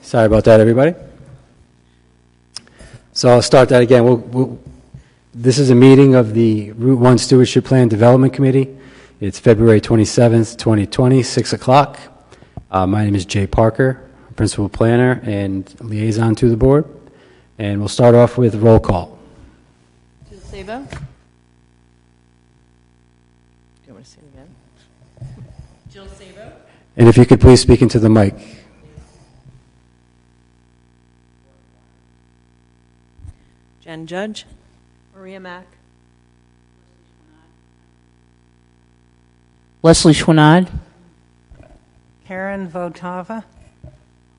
Sorry about that, everybody. So I'll start that again. This is a meeting of the Route 1 Stewardship Plan Development Committee. It's February 27th, 2020, 6 o'clock. My name is Jay Parker, Principal Planner and Liaison to the Board. And we'll start off with roll call. Jill Sabo? Do you want to say it again? Jill Sabo? And if you could please speak into the mic. Jen Judge? Maria Mack? Leslie Schwanad? Karen Votava.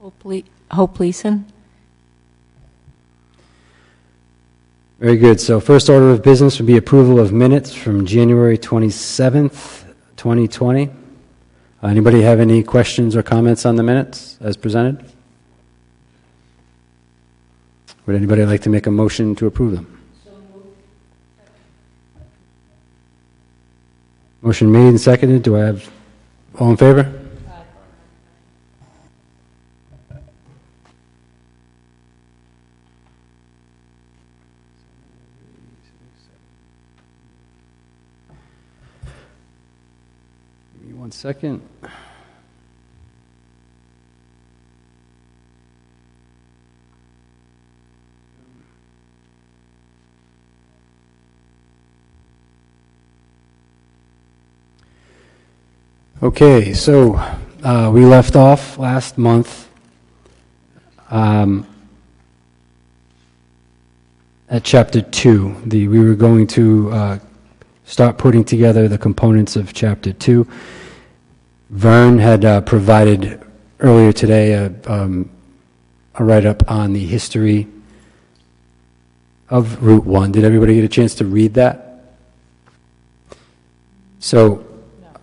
Hope Leeson? Very good. So first order of business would be approval of minutes from January 27th, 2020. Anybody have any questions or comments on the minutes as presented? Would anybody like to make a motion to approve them? So moved. Motion made and seconded. Do I have all in favor? Give me 1 second. Okay, so we left off last month at Chapter 2. We were going to start putting together the components of Chapter 2. Vern had provided earlier today a write-up on the history of Route 1. Did everybody get a chance to read that? So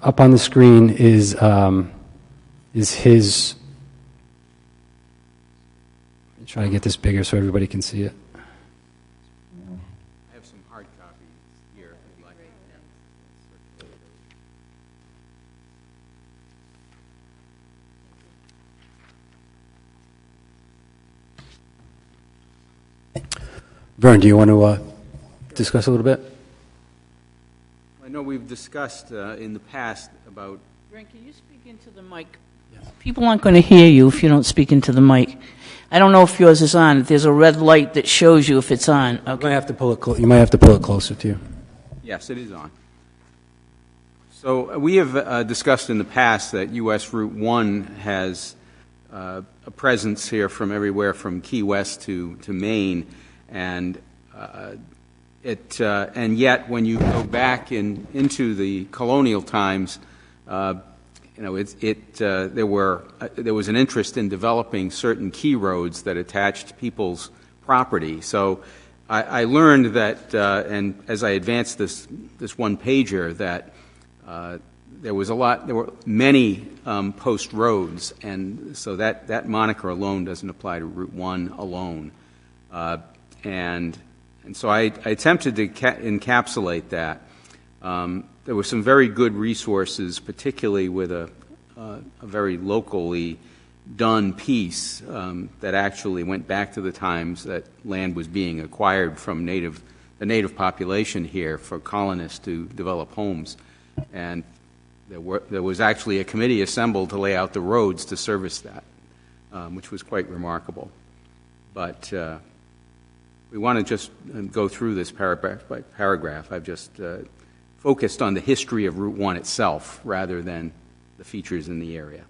up on the screen is his. I'm trying to get this bigger so everybody can see it. I have some hard copies here if you'd like. Vern, do you want to discuss a little bit? I know we've discussed in the past about... Vern, can you speak into the mic? Yes. People aren't going to hear you if you don't speak into the mic. I don't know if yours is on. There's a red light that shows you if it's on. Okay. You might have to pull it. You might have to pull it closer to you. Yes, it is on. So we have discussed in the past that U.S. Route 1 has a presence here from everywhere from Key West to Maine, and and yet, when you go back into the colonial times, there was an interest in developing certain key roads that attached people's property. So I learned that, and as I advanced this one pager, that there were many post roads, and so that moniker alone doesn't apply to Route 1 alone, And so I attempted to encapsulate that. There were some very good resources, particularly with a very locally done piece that actually went back to the times that land was being acquired from the native population here for colonists to develop homes. And there was actually a committee assembled to lay out the roads to service that, which was quite remarkable. But we want to just go through this paragraph by paragraph. I've just focused on the history of Route 1 itself rather than the features in the area.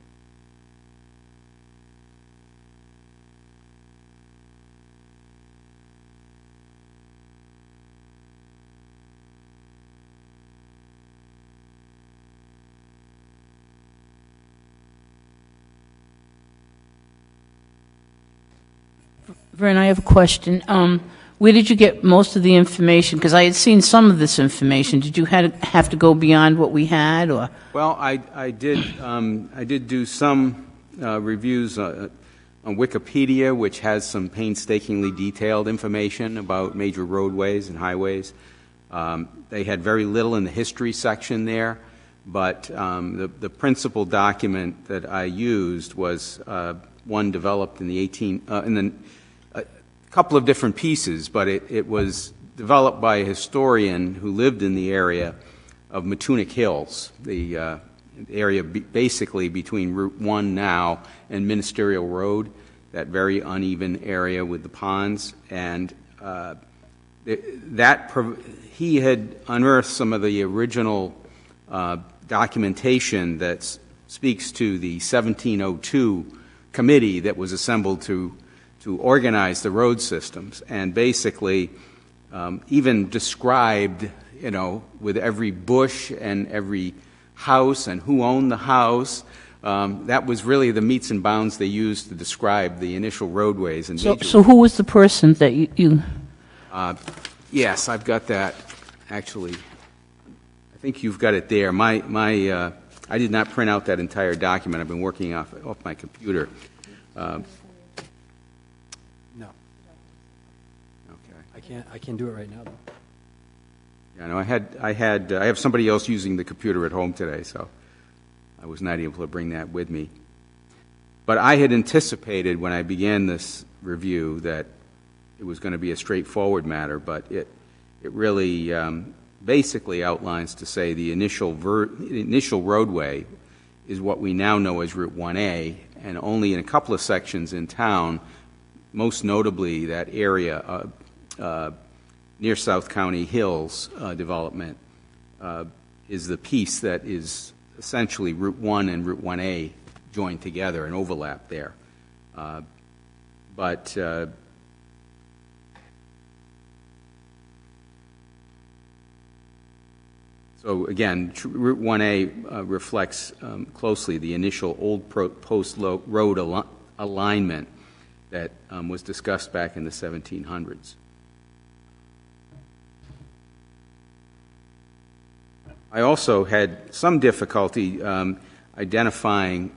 Vern, I have a question. Where did you get most of the information? Because I had seen some of this information. Did you have to go beyond what we had, or? Well, I did do some reviews on Wikipedia, which has some painstakingly detailed information about major roadways and highways. They had very little in the history section there. but the principal document that I used was one developed in a couple of different pieces, but it was developed by a historian who lived in the area of Matunic Hills, the area basically between Route 1 now and Ministerial Road, that very uneven area with the ponds. And he had unearthed some of the original documentation that speaks to the 1702 committee that was assembled to organize the road systems, and basically even described, with every bush and every house and who owned the house. That was really the metes and bounds they used to describe the initial roadways. And So who was the person that you yes, I've got that, actually. I think you've got it there. I did not print out that entire document. I've been working off my computer. No, Okay. I can't do it right now, though. Yeah, no, I have somebody else using the computer at home today, so I was not able to bring that with me. But I had anticipated when I began this review that it was going to be a straightforward matter, but it really basically outlines to say the initial roadway is what we now know as Route 1A, and only in a couple of sections in town, most notably that area near South County Hills development, is the piece that is essentially Route 1 and Route 1A joined together and overlap there. So again, Route 1A reflects closely the initial old post road alignment that was discussed back in the 1700s. I also had some difficulty identifying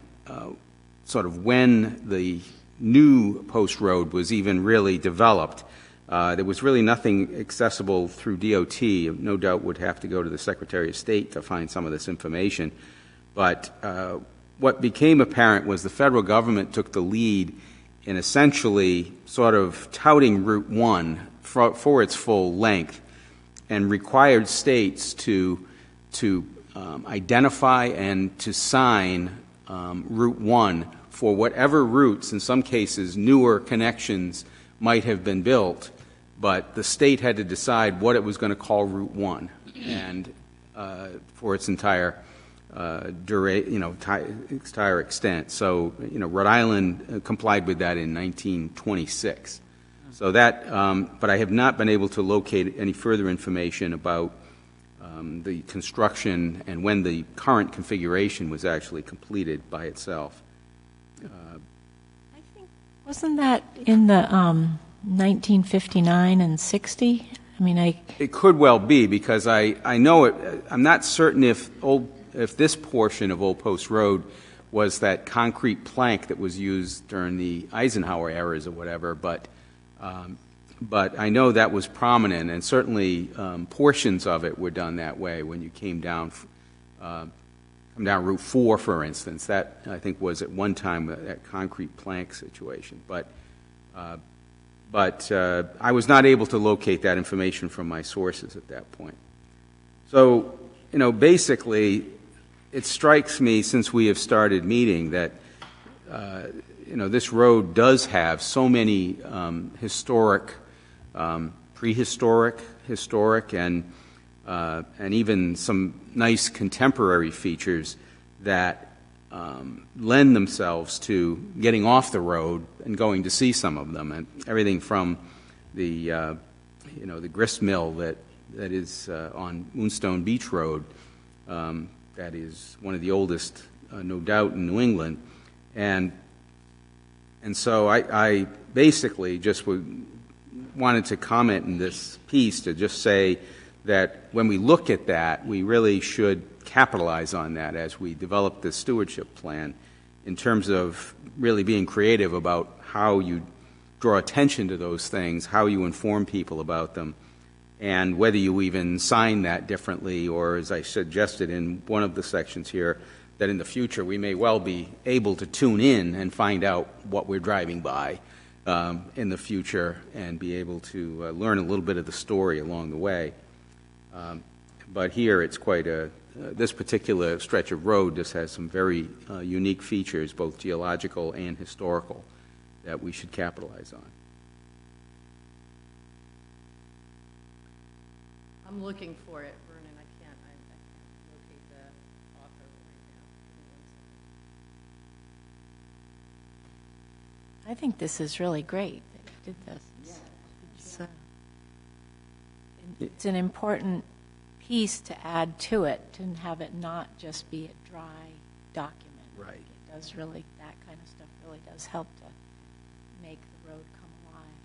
sort of when the new post road was even really developed. There was really nothing accessible through DOT. No doubt would have to go to the Secretary of State to find some of this information. But what became apparent was the federal government took the lead in essentially sort of touting Route 1 for its full length and required states to identify and to sign Route 1 for whatever routes, in some cases newer connections might have been built, but the state had to decide what it was going to call Route 1 and for its entire entire extent. So, Rhode Island complied with that in 1926. So that, but I have not been able to locate any further information about the construction and when the current configuration was actually completed by itself. I think, wasn't that in the 1959 and 60? I mean, It could well be, because I know it. I'm not certain if this portion of Old Post Road was that concrete plank that was used during the Eisenhower eras or whatever, but I know that was prominent, and certainly portions of it were done that way when you came down Route 4, for instance. That, I think, was at one time that concrete plank situation. But I was not able to locate that information from my sources at that point. So, basically, it strikes me since we have started meeting that this road does have so many historic, prehistoric, historic, and even some nice contemporary features that lend themselves to getting off the road and going to see some of them, and everything from the the grist mill that is on Moonstone Beach Road, that is one of the oldest, no doubt, in New England, and so I basically just wanted to comment in this piece to just say that when we look at that, we really should capitalize on that as we develop this stewardship plan, in terms of really being creative about how you draw attention to those things, how you inform people about them, and whether you even sign that differently, or as I suggested in one of the sections here, that in the future we may well be able to tune in and find out what we're driving by in the future and be able to learn a little bit of the story along the way. But here it's quite this particular stretch of road just has some very unique features, both geological and historical, that we should capitalize on. I'm looking for it, Vernon. I can't locate the author right now. I think this is really great that you did this. It's an important piece to add to it, to have it not just be a dry document. Right. It does really, that kind of stuff really does help to make the road come alive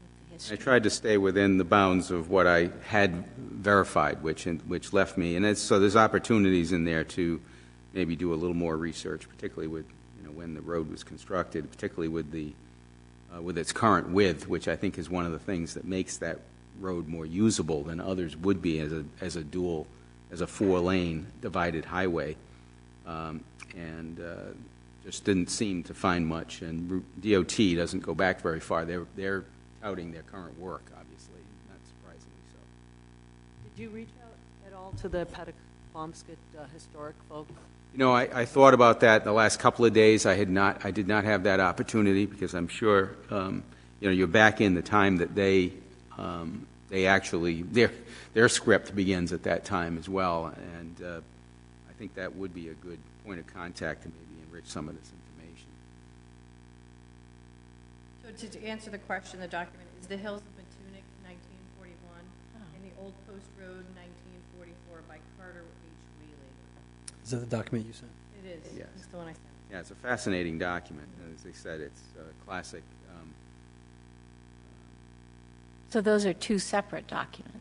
with the I history. tried to stay within the bounds of what I had verified, which left me, and so there's opportunities in there to maybe do a little more research, particularly with when the road was constructed, particularly with its current width, which I think is one of the things that makes that road more usable than others would be as a 4-lane divided highway, and just didn't seem to find much. And DOT doesn't go back very far. They're touting their current work, obviously, not surprisingly so. Did you reach out at all to the Petaquamscut historic folks? I thought about that the last couple of days. I did not have that opportunity because I'm sure you're back in the time that they actually their script begins at that time as well, and I think that would be a good point of contact to maybe enrich some of this information. So to answer the question, the document is the Hills of Matunic, 1941, and the Old Post Road, 1944, by Carter H. Whaley. Is that the document you sent? It is. Yes. It's the one I sent. Yeah, it's a fascinating document. As they said, it's a classic. So those are two separate documents.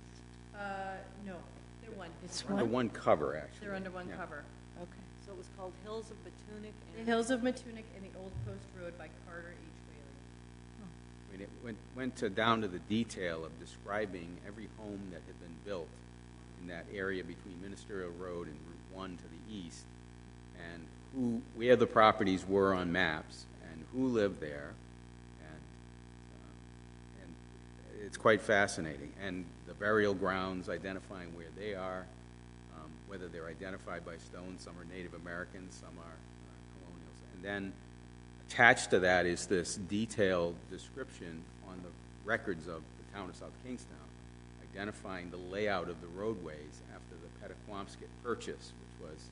No, they're one. It's Under one? one cover, actually. They're under one Yeah. cover. Okay. So it was called Hills of Matunic. The Hills of Matunic and the Old Post Road by Carter H. Whaley. I mean, it went down to the detail of describing every home that had been built in that area between Ministerial Road and Route 1 to the east, and where the properties were on maps, and who lived there, and it's quite fascinating. And the burial grounds, identifying where they are, whether they're identified by stone. Some are Native Americans, some are colonials. And then attached to that is this detailed description on the records of the town of South Kingstown, identifying the layout of the roadways after the Petaquamscut purchase, which was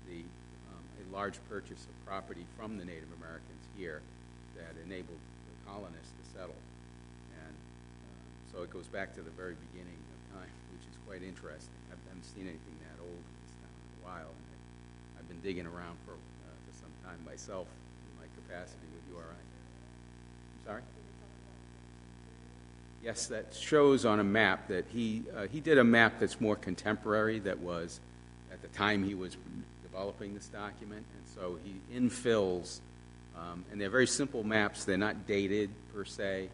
a large purchase of property from the Native Americans here that enabled the colonists to settle. And so it goes back to the very beginning of time, which is quite interesting. I haven't seen anything that old in this town in a while. And I've been digging around for some time myself in my capacity with URI. I'm sorry? Yes, that shows on a map that he did a map that's more contemporary, that was at the time he was developing this document, and so he infills, and they're very simple maps. They're not dated per se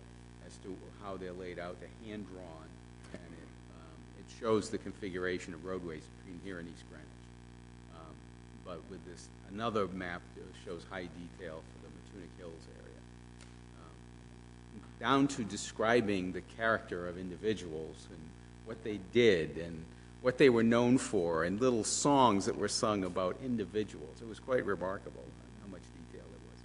as to how they're laid out. They're hand-drawn, and it shows the configuration of roadways between here and East Greenwich. But with this, another map shows high detail for the Matunic Hills area, down to describing the character of individuals and what they did and what they were known for, and little songs that were sung about individuals. It was quite remarkable how much detail there was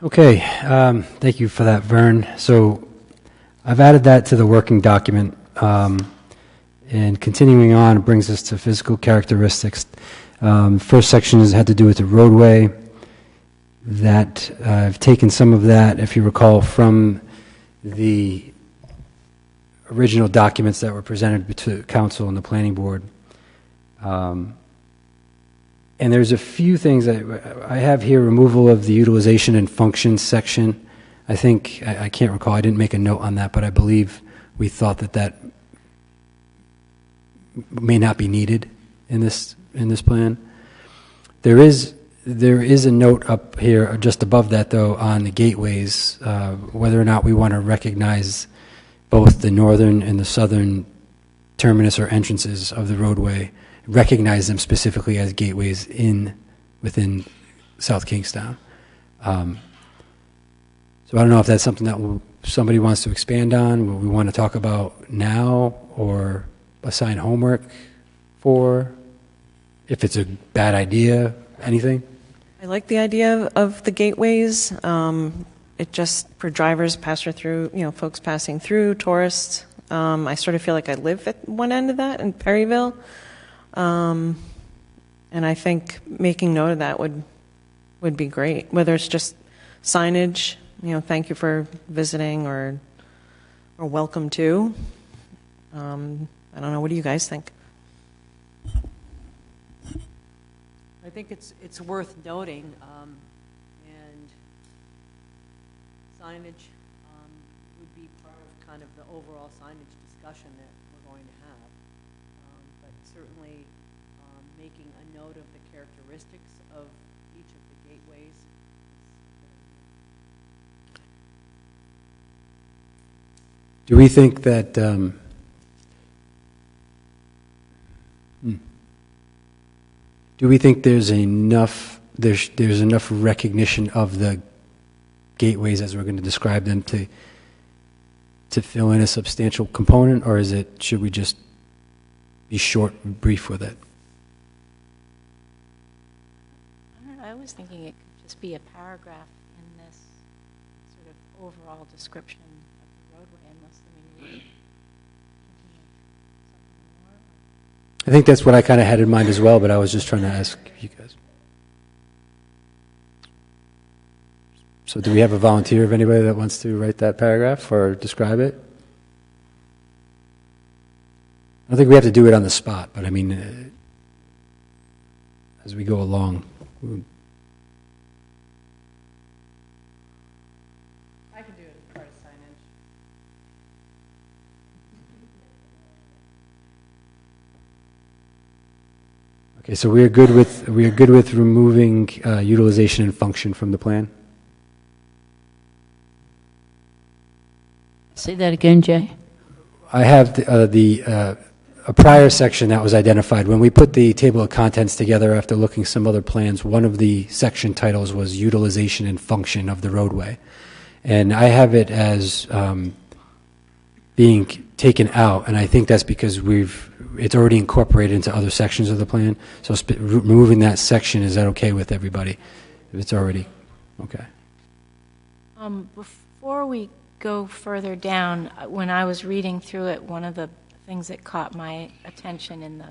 in that Okay, thank you for that, Vern. So I've added that to the working document, and continuing on, it brings us to physical characteristics. First section had to do with the roadway. That I've taken some of that, if you recall, from the original documents that were presented to council and the planning board. And there's a few things that I have here: removal of the utilization and function section. I think, I can't recall, I didn't make a note on that, but I believe we thought that may not be needed in this plan. There is a note up here just above that, though, on the gateways, whether or not we want to recognize both the northern and the southern terminus or entrances of the roadway, recognize them specifically as gateways within South Kingstown. So I don't know if that's something that somebody wants to expand on, what we want to talk about now, or assign homework for, if it's a bad idea, anything? I like the idea of the gateways. It just, for drivers, folks passing through, tourists. I sort of feel like I live at one end of that in Perryville. And I think making note of that would be great, whether it's just signage, thank you for visiting, or welcome to. I don't know, what do you guys think? I think it's worth noting, and signage would be part of kind of the overall signage discussion that we're going to have. But certainly making a note of the characteristics of each of the gateways is Do we think that, do we think there's enough recognition of the gateways as we're going to describe them to fill in a substantial component, or should we just be short and brief with it? I don't know, I was thinking it could just be a paragraph in this sort of overall description of the roadway, unless we thinking of something more. I think that's what I kind of had in mind as well, but I was just trying to ask you guys. So do we have a volunteer of anybody that wants to write that paragraph or describe it? I don't think we have to do it on the spot, but I mean, as we go along. I can do it as part of signage. Okay, so we are good with removing utilization and function from the plan. Say that again, Jay. I have a prior section that was identified. When we put the table of contents together after looking some other plans, one of the section titles was utilization and function of the roadway. And I have it as being taken out, and I think that's because it's already incorporated into other sections of the plan. So removing that section, is that okay with everybody? If it's already, okay. Before we go further down, when I was reading through it, one of the things that caught my attention in the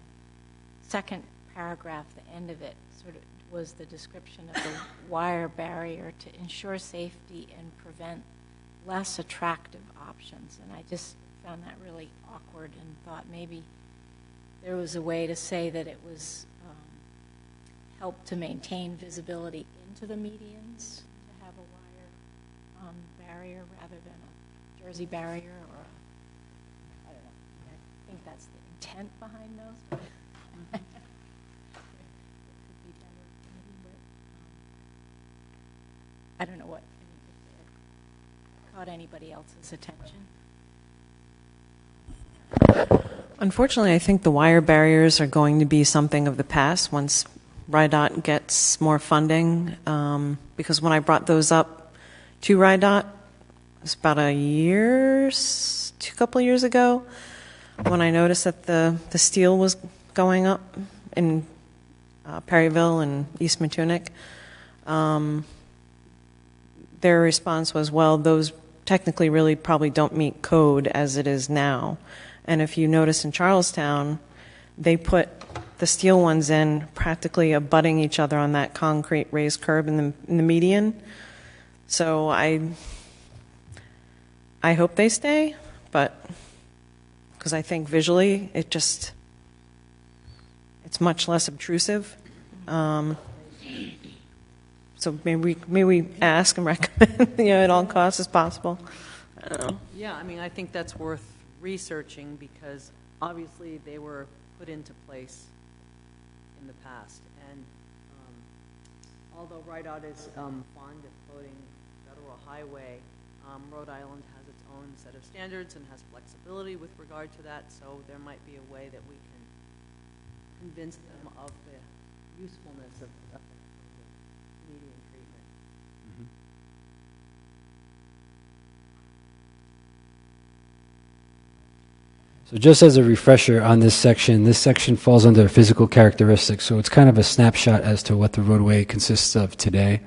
second paragraph, the end of it, sort of was the description of the wire barrier to ensure safety and prevent less attractive options. And I just found that really awkward and thought maybe there was a way to say that it was help to maintain visibility into the medians, to have a wire barrier rather than a Jersey barrier, or I don't know. I think that's the intent behind those. It could be better, maybe, but I don't know if it caught anybody else's attention. Unfortunately, I think the wire barriers are going to be something of the past once RIDOT gets more funding, because when I brought those up to RIDOT, it was about a couple of years ago, when I noticed that the steel was going up in Perryville and East Matunic. Their response was, well, those technically really probably don't meet code as it is now. And if you notice in Charlestown, they put the steel ones in practically abutting each other on that concrete raised curb in the median. So I hope they stay, but because I think visually it's much less obtrusive. So maybe we ask and recommend, at all costs as possible. I don't know. Yeah, I mean, I think that's worth researching, because obviously they were put into place in the past. And although RIDOT is fond of quoting Federal Highway, Rhode Island has its own set of standards and has flexibility with regard to that, so there might be a way that we can convince them of the usefulness of the median treatment. So just as a refresher on this section falls under physical characteristics, so it's kind of a snapshot as to what the roadway consists of today.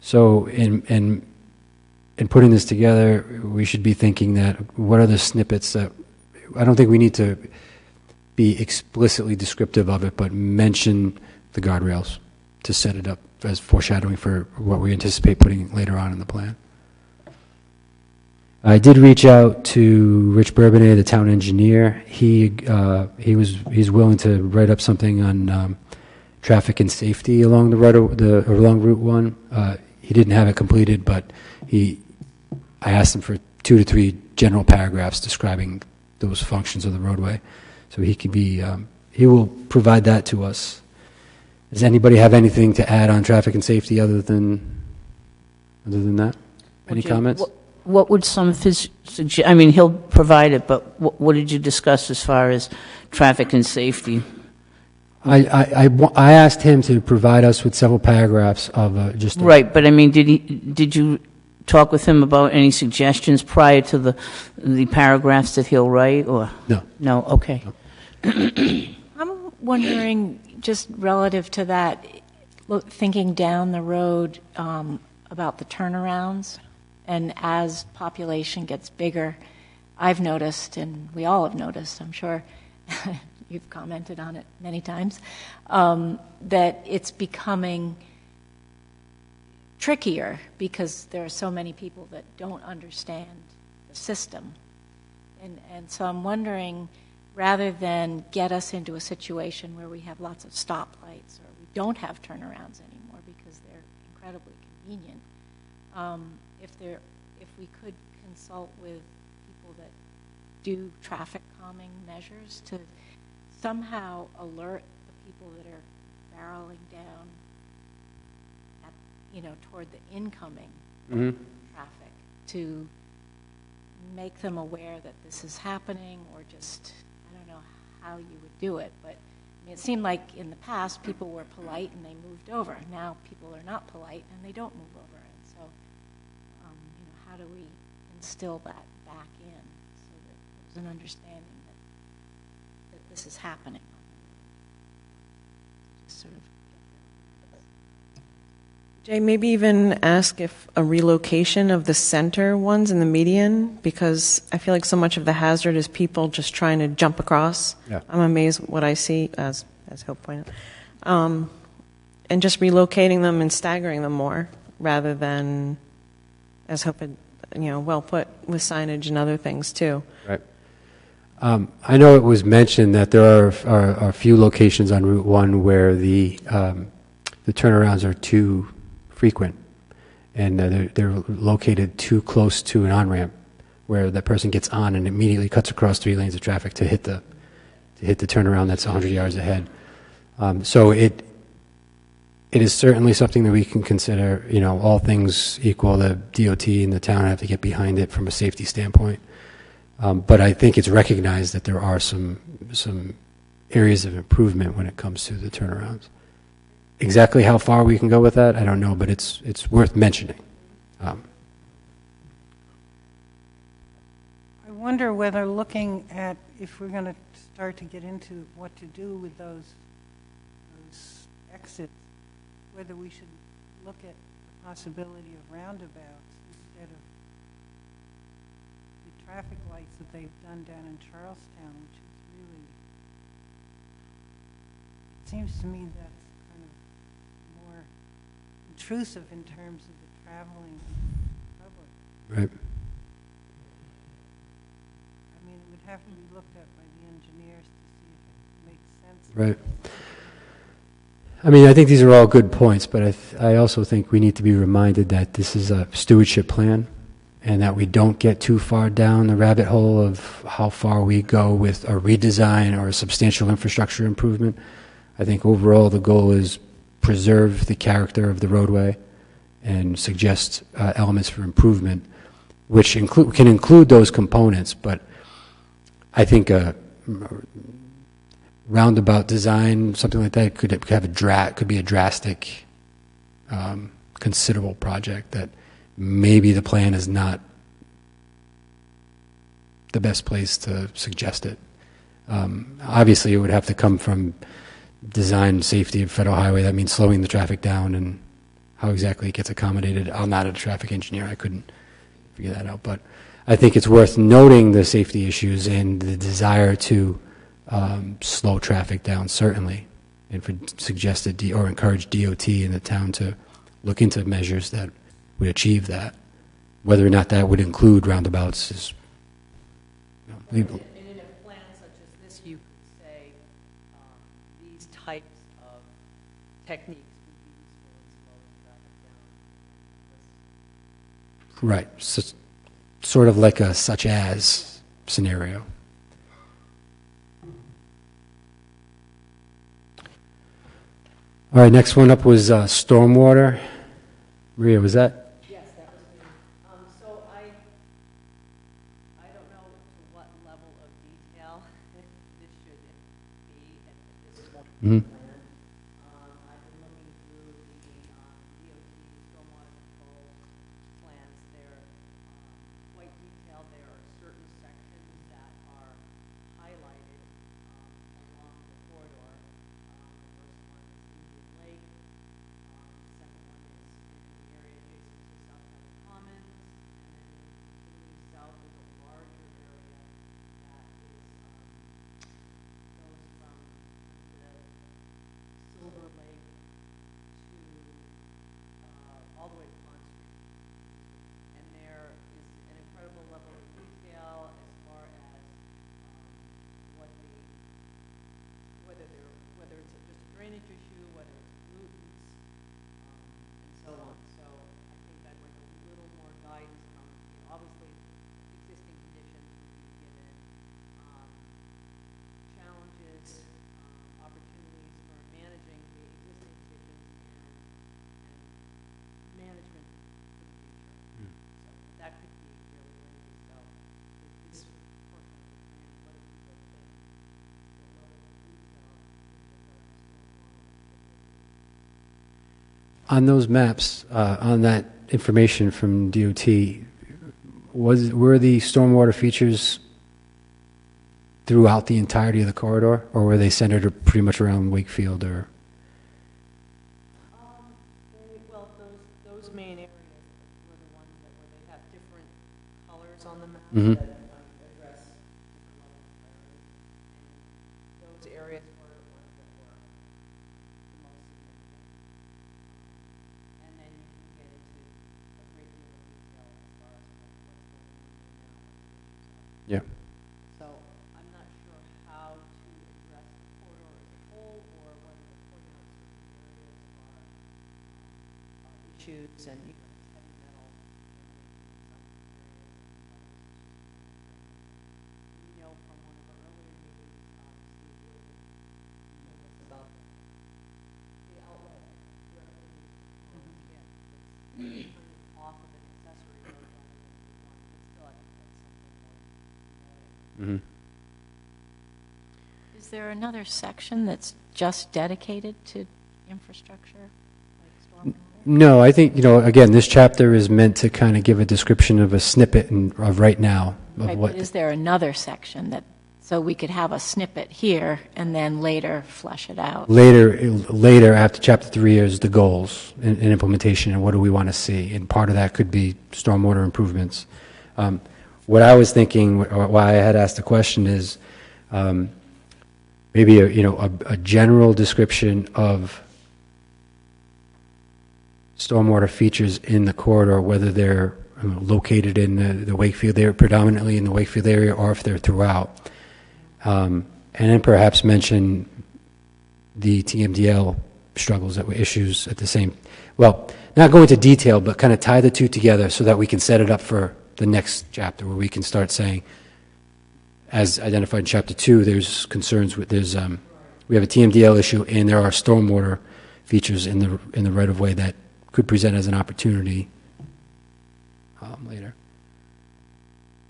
So in putting this together, we should be thinking that what are the snippets that, I don't think we need to be explicitly descriptive of it, but mention the guardrails to set it up as foreshadowing for what we anticipate putting later on in the plan. I did reach out to Rich Bourbonnais, the town engineer. He's willing to write up something on traffic and safety along along Route 1. He didn't have it completed, but I asked him for 2 to 3 general paragraphs describing those functions of the roadway. So he will provide that to us. Does anybody have anything to add on traffic and safety other than that? Any comments? What would some of his I mean, he'll provide it, but what did you discuss as far as traffic and safety? I asked him to provide us with several paragraphs of just Right, but I mean, did you talk with him about any suggestions prior to the paragraphs that he'll write, or? No. No, okay. I'm wondering, just relative to that, thinking down the road about the turnarounds, and as population gets bigger, I've noticed, and we all have noticed, I'm sure you've commented on it many times, that it's becoming trickier because there are so many people that don't understand the system. And so I'm wondering, rather than get us into a situation where we have lots of stoplights or we don't have turnarounds anymore because they're incredibly convenient, if we could consult with people that do traffic calming measures to somehow alert the people that are barreling down toward the incoming traffic, to make them aware that this is happening, or just, I don't know how you would do it, but I mean, it seemed like in the past people were polite and they moved over. Now people are not polite and they don't move over. And so, how do we instill that back in so that there's an understanding that this is happening? Just sort of. Jay, maybe even ask if a relocation of the center ones in the median, because I feel like so much of the hazard is people just trying to jump across. Yeah. I'm amazed what I see, as Hope pointed out. And just relocating them and staggering them more, rather than, as Hope had, well put, with signage and other things too. Right. I know it was mentioned that there are a few locations on Route 1 where the turnarounds are too frequent, and they're located too close to an on-ramp where that person gets on and immediately cuts across 3 lanes of traffic to hit the turnaround that's 100 yards ahead. So it is certainly something that we can consider. All things equal, the DOT and the town have to get behind it from a safety standpoint. But I think it's recognized that there are some areas of improvement when it comes to the turnarounds. Exactly how far we can go with that, I don't know, but it's worth mentioning. I wonder whether, looking at, if we're going to start to get into what to do with those exits, whether we should look at the possibility of roundabouts instead of the traffic lights that they've done down in Charlestown, which is really, it seems to me that's kind of more intrusive in terms of the traveling public. Right. I mean, it would have to be looked at by the engineers to see if it makes sense. Right. I mean, I think these are all good points, but I also think we need to be reminded that this is a stewardship plan, and that we don't get too far down the rabbit hole of how far we go with a redesign or a substantial infrastructure improvement. I think overall the goal is preserve the character of the roadway and suggest elements for improvement, which can include those components. But I think a roundabout design, something like that, could be a drastic, considerable project that maybe the plan is not the best place to suggest it. Obviously, it would have to come from design safety of federal highway. That means slowing the traffic down, and how exactly it gets accommodated. I'm not a traffic engineer. I couldn't figure that out. But I think it's worth noting the safety issues and the desire to slow traffic down, certainly, and for suggested or encourage DOT in the town to look into measures that would achieve that. Whether or not that would include roundabouts is legal. And in a plan such as this, you could say these types of techniques would be useful in slowing traffic down. Right. So, sort of like a such as scenario. All right, next one up was stormwater. Maria, was that? Yes, that was me. So I don't know to what level of detail this should be at this point in the plan. I've been looking through the DOT stormwater control plans. They're quite detailed. There are certain sections that are highlighted along the corridor. The first one is Indian Lake. The second one is in the area adjacent to South Commons, and then continuing south is a larger area that goes from the Silver Lake to all the way to Pond Street. And there is an incredible level of detail as far as whether it's just a drainage issue, whether it's pollutants, and so on. So I think I'd like a little more guidance from, obviously, existing conditions would be given, challenges, opportunities for managing the existing conditions and management for the future. So that could be really lengthy. So with this portion of the plan, what do people think? What level of detail we should go into stormwater? On those maps, on that information from DOT, were the stormwater features throughout the entirety of the corridor, or were they centered pretty much around Wakefield? Or Well, those main areas were the ones that where they have different colors on the map Mhm. that address different levels of priority. And those areas were the ones that were the most significant. And then you can get into a great deal of detail as far as what's going on there now, what the issues are. yeah, So I'm not sure how to address the corridor as a whole, or whether to point out certain areas are issues, and you know, heavy metal in some areas and others. We know from one of our earlier meetings, Steve Wilson told us about the outlet where it needs to come. Yeah, it's kind of off of an accessory road rather than Route 1, but still I think that's something more noted. Is there another section that's just dedicated to infrastructure, like stormwater? no, I think again, this chapter is meant to kind of give a description of a snippet of right now of Right, what. but is there another section that, so we could have a snippet here and then later flesh it out? Later, after Chapter 3 is the goals and implementation, and what do we want to see, and part of that could be stormwater improvements. What I was thinking, or why I had asked the question, is maybe a general description of stormwater features in the corridor, whether they're located in the Wakefield area, predominantly in the Wakefield area, or if they're throughout. And then perhaps mention the TMDL struggles that were issues at the same, well, not go into detail, but kind of tie the two together so that we can set it up for the next chapter where we can start saying, as identified in Chapter 2, there's concerns with, we have a TMDL issue, and there are stormwater features in the right-of-way that could present as an opportunity later.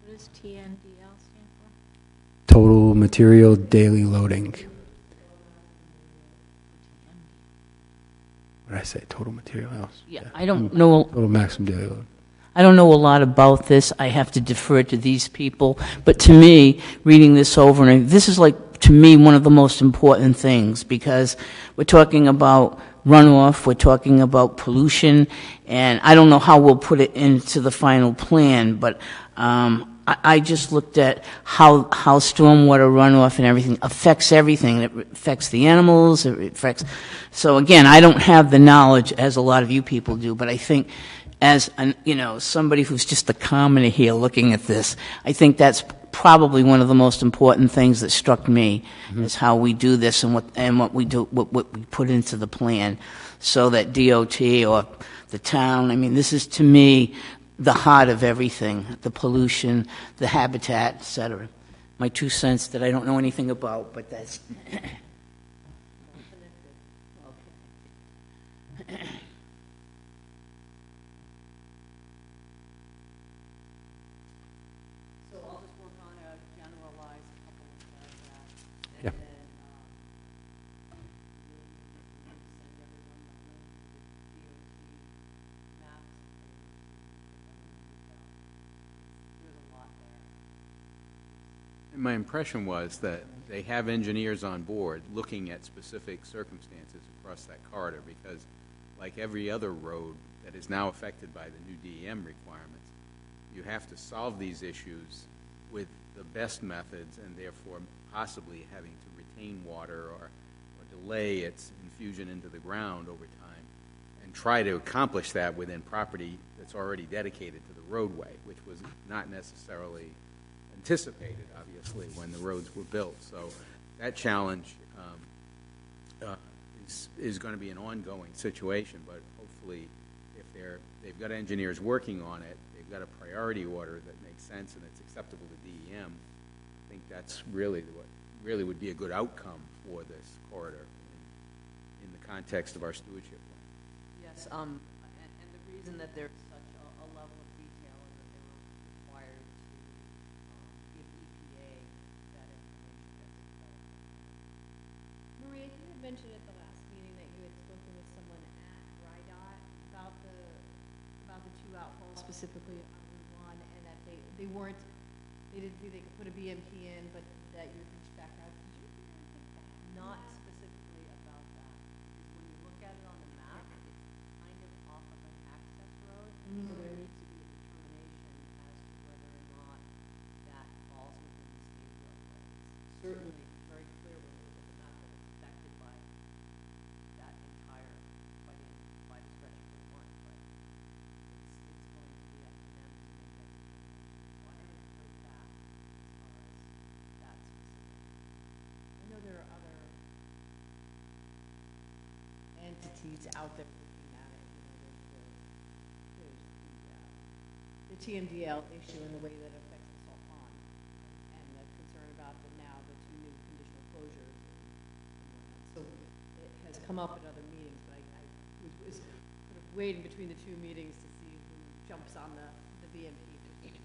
What does TNDL stand for? Total material daily loading. What did I say? Total material house? Yeah, I don't know. Total maximum daily load. I don't know a lot about this. I have to defer to these people. But to me, reading this over, and this is like, to me, one of the most important things, because we're talking about runoff, we're talking about pollution, and I don't know how we'll put it into the final plan, but I just looked at how stormwater runoff and everything affects everything. It affects the animals, it affects... So again, I don't have the knowledge as a lot of you people do, but I think as somebody who's just a commoner here looking at this, I think that's probably one of the most important things that struck me, is how we do this and what we do, what we put into the plan, so that DOT or the town, I mean, this is to me the heart of everything, the pollution, the habitat, et cetera. My 2 cents that I don't know anything about, but that's... So I'll just work on a generalized couple of paragraphs. Yeah. And then, maybe send everyone the link to the DOT maps. There's a lot there. And my impression was that they have engineers on board looking at specific circumstances across that corridor, because like every other road that is now affected by the new DEM requirements, you have to solve these issues with the best methods, and therefore possibly having to retain water or delay its infusion into the ground over time, and try to accomplish that within property that's already dedicated to the roadway, which was not necessarily anticipated, obviously, when the roads were built. So that challenge is going to be an ongoing situation, but hopefully if they've got engineers working on it, they've got a priority order that makes sense and it's acceptable to DEM, I think that's really what really would be a good outcome for this corridor in the context of our stewardship plan. Yes, and the reason that there's such a level of detail is that they were required to give EPA that information that's involved. Maria, you had mentioned at the last meeting that you had spoken with someone at RIDOT about the two outfalls, specifically on Route 1, and that they didn't think they could put a BMP in, but that you reached back out. Did you hear anything back? Not specifically about that, because when you look at it on the map, it's kind of off of an access road, so there needs to be a determination as to whether or not that falls within the state roadway. It's certainly very clear when you look at the map that it's affected by that entire, by the stretch of Route 1, but it's going to be up to them to make that determination. So I haven't heard back as far as that specific. I know there are other entities out there looking at it. There's the TMDL issue and the way that it affects the salt pond, and the concern about the two new conditional closures and whatnot. So it has come up at other meetings, but I was sort of waiting between the two meetings to see who jumps on the BMP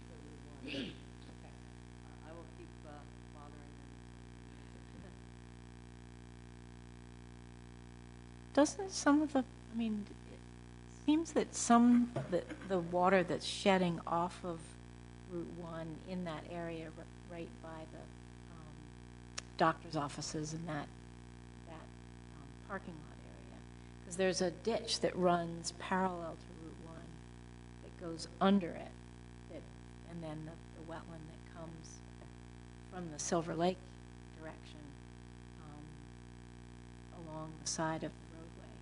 for Route 1. Okay. I will keep bothering them. Doesn't some of the, I mean, it seems that the water that's shedding off of Route 1 in that area right by the doctor's offices and that parking lot area, because there's a ditch that runs parallel to Route 1 that goes under it, and then the wetland that comes from the Silver Lake direction along the side of the roadway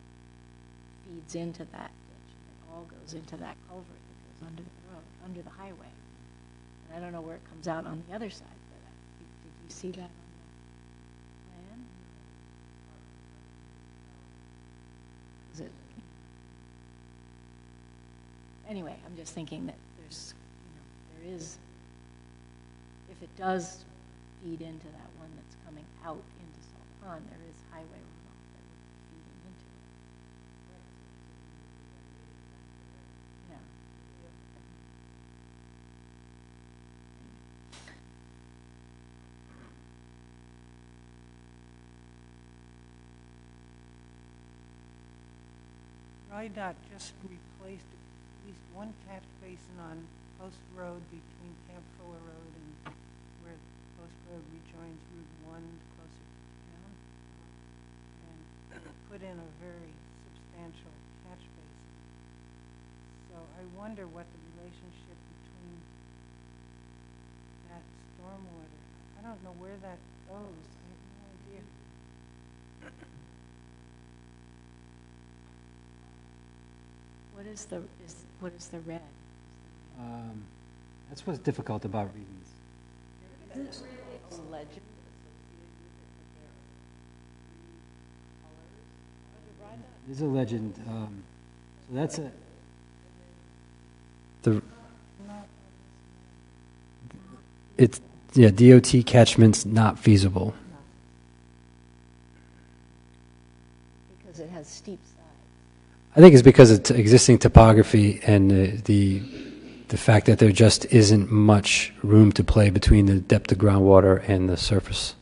feeds into that ditch, and it all goes into that culvert that goes under the road, under the highway. And I don't know where it comes out on the other side, but did you see that on the plan? Was it? Anyway, I'm just thinking that there's does feed into that one that's coming out into Salt Pond. There is highway runoff that would be feeding into it. Yeah. RIDOT just replaced at least one catch basin on Post Road between Camp Fuller Road and where Post Road rejoins Route 1 closer to town, and put in a very substantial catch basin. So I wonder what the relationship between that stormwater, I don't know where that goes. I have no idea. What is the red? That's what's difficult about reading this. There's a legend. So that's a. It's DOT catchment's not feasible. Because it has steep sides. I think it's because of existing topography and the fact that there just isn't much room to play between the depth of groundwater and the surface.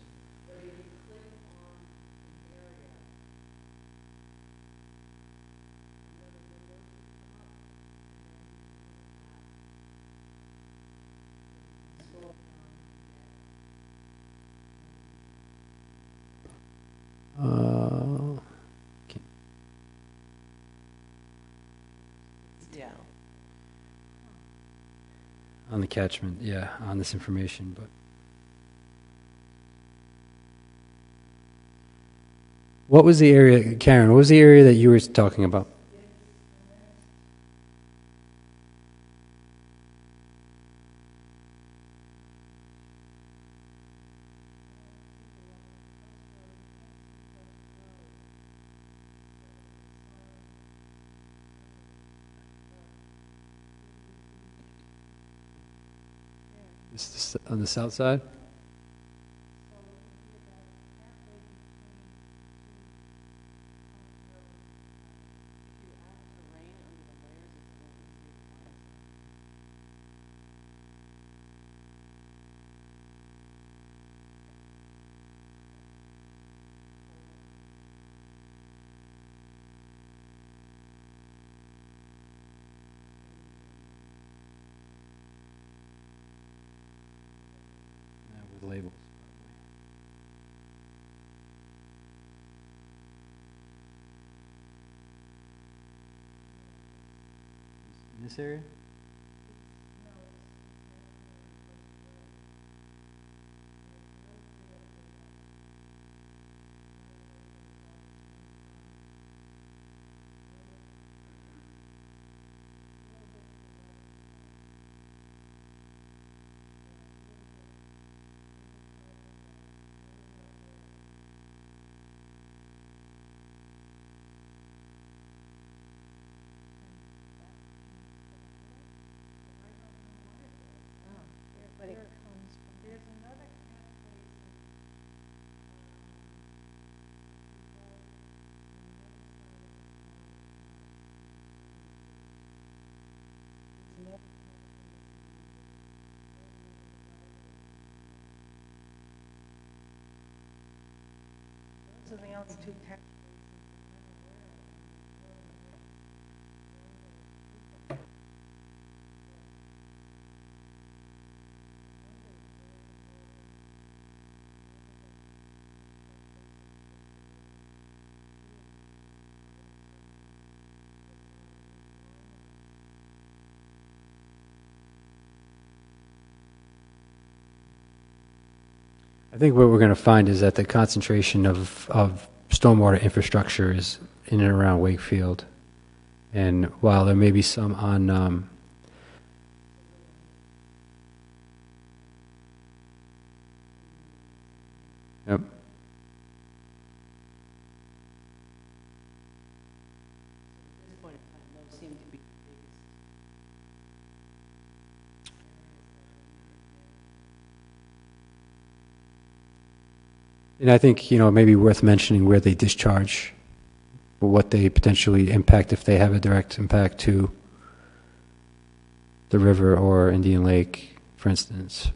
Yeah. On the catchment, yeah, on this information, but. What was the area, Karen, what was the area that you were talking about? This on the south side? With labels. In this area? But it comes from. There's another catch basin. Those are the only two catch basins I'm aware of. I think what we're going to find is that the concentration of stormwater infrastructure is in and around Wakefield. And while there may be some on yep. At this point in time, those seem to be the biggest. And I think, it may be worth mentioning where they discharge, or what they potentially impact if they have a direct impact to the river or Indian Lake, for instance.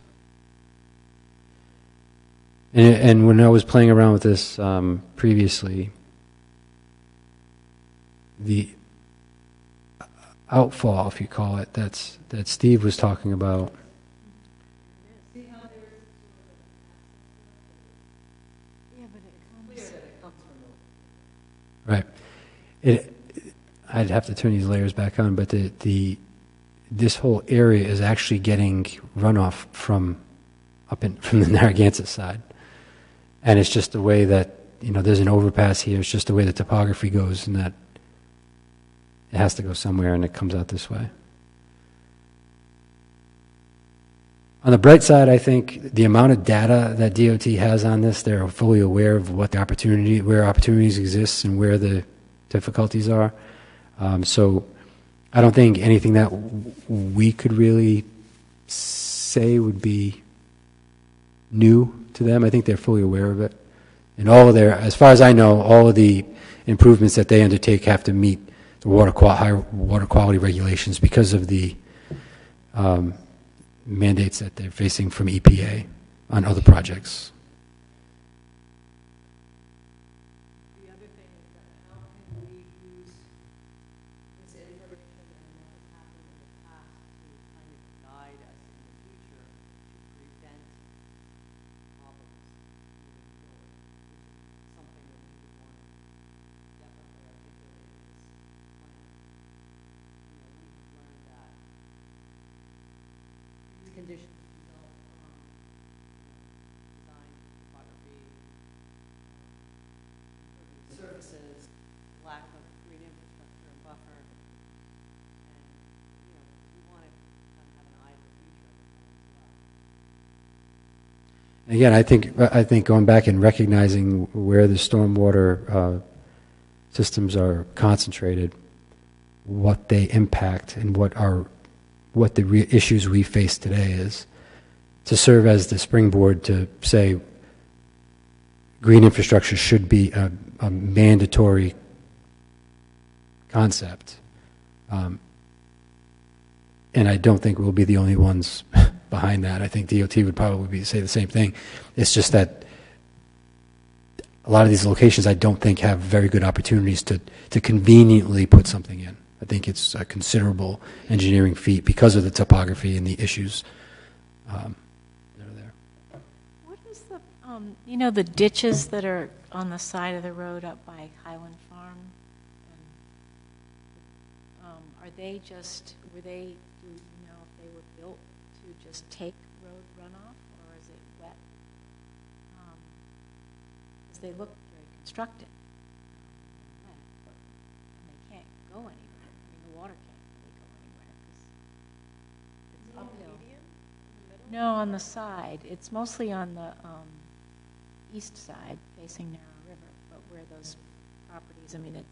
And when I was playing around with this previously, the outfall, if you call it, that Steve was talking about. Right. I'd have to turn these layers back on, but this whole area is actually getting runoff from from the Narragansett side. And it's just the way that, there's an overpass here. It's just the way the topography goes, and that it has to go somewhere, and it comes out this way. On the bright side, I think the amount of data that DOT has on this, they're fully aware of where opportunities exist and where the difficulties are. So I don't think anything that we could really say would be new to them. I think they're fully aware of it. And as far as I know, all of the improvements that they undertake have to meet the high water quality regulations because of the mandates that they're facing from EPA on other projects. The other thing is that how can we use this information and what has happened in the past to kind of guide us in the future to prevent problems moving forward, which is something that we would want to definitely articulate in this plan. We have learned that these conditions result from design, topography, impervious surfaces, lack of green infrastructure and buffer, and we want to kind of have an eye to the future as well. Again, I think going back and recognizing where the stormwater systems are concentrated, what they impact, and what the issues we face today is, to serve as the springboard to say green infrastructure should be a mandatory concept. And I don't think we'll be the only ones behind that. I think DOT would probably say the same thing. It's just that a lot of these locations I don't think have very good opportunities to conveniently put something in. I think it's a considerable engineering feat because of the topography and the issues that are there. What is the ditches that are on the side of the road up by Highland Farm? Are they were they, do you know if they were built to just take road runoff, or is it wet? Because they look very constructed. And they can't go anywhere. The water can't really go anywhere because it's uphill. No, on the side. It's mostly on the east side, facing Narrow River, but where those properties, it's the property,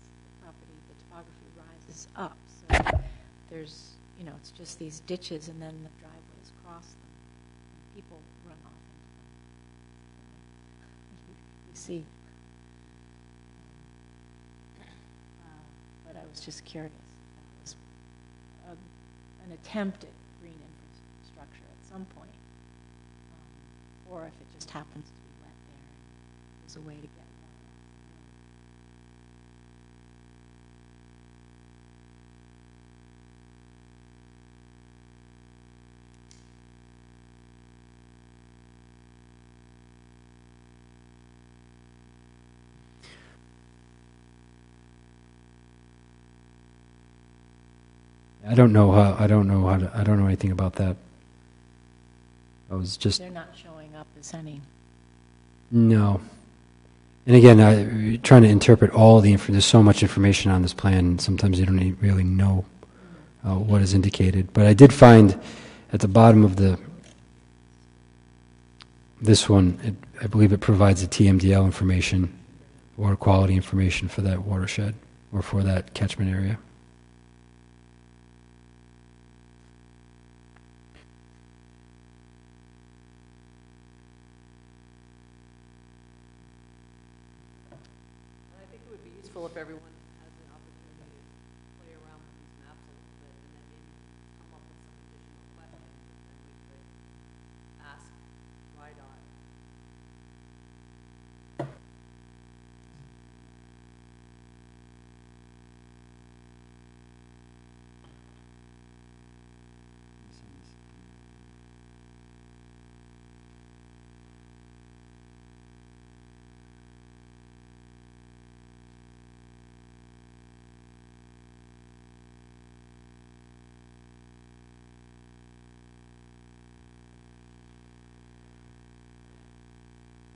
the topography rises up. So there's, it's just these ditches, and then the driveways cross them, and people run off into them. You see. But I was just curious. That was an attempt at green infrastructure at some point, or if it just happens to be wet there and there's a way to get water off the road. I don't know anything about that. I was just... They're not showing up as any. No. And again, trying to interpret all the there's so much information on this plan, sometimes you don't really know what is indicated. But I did find at the bottom of this one, I believe it provides the TMDL information, water quality information for that watershed, or for that catchment area. useful if everyone has an opportunity to play around with these maps a little bit, and then maybe come up with some additional questions, and then we could ask RIDOT.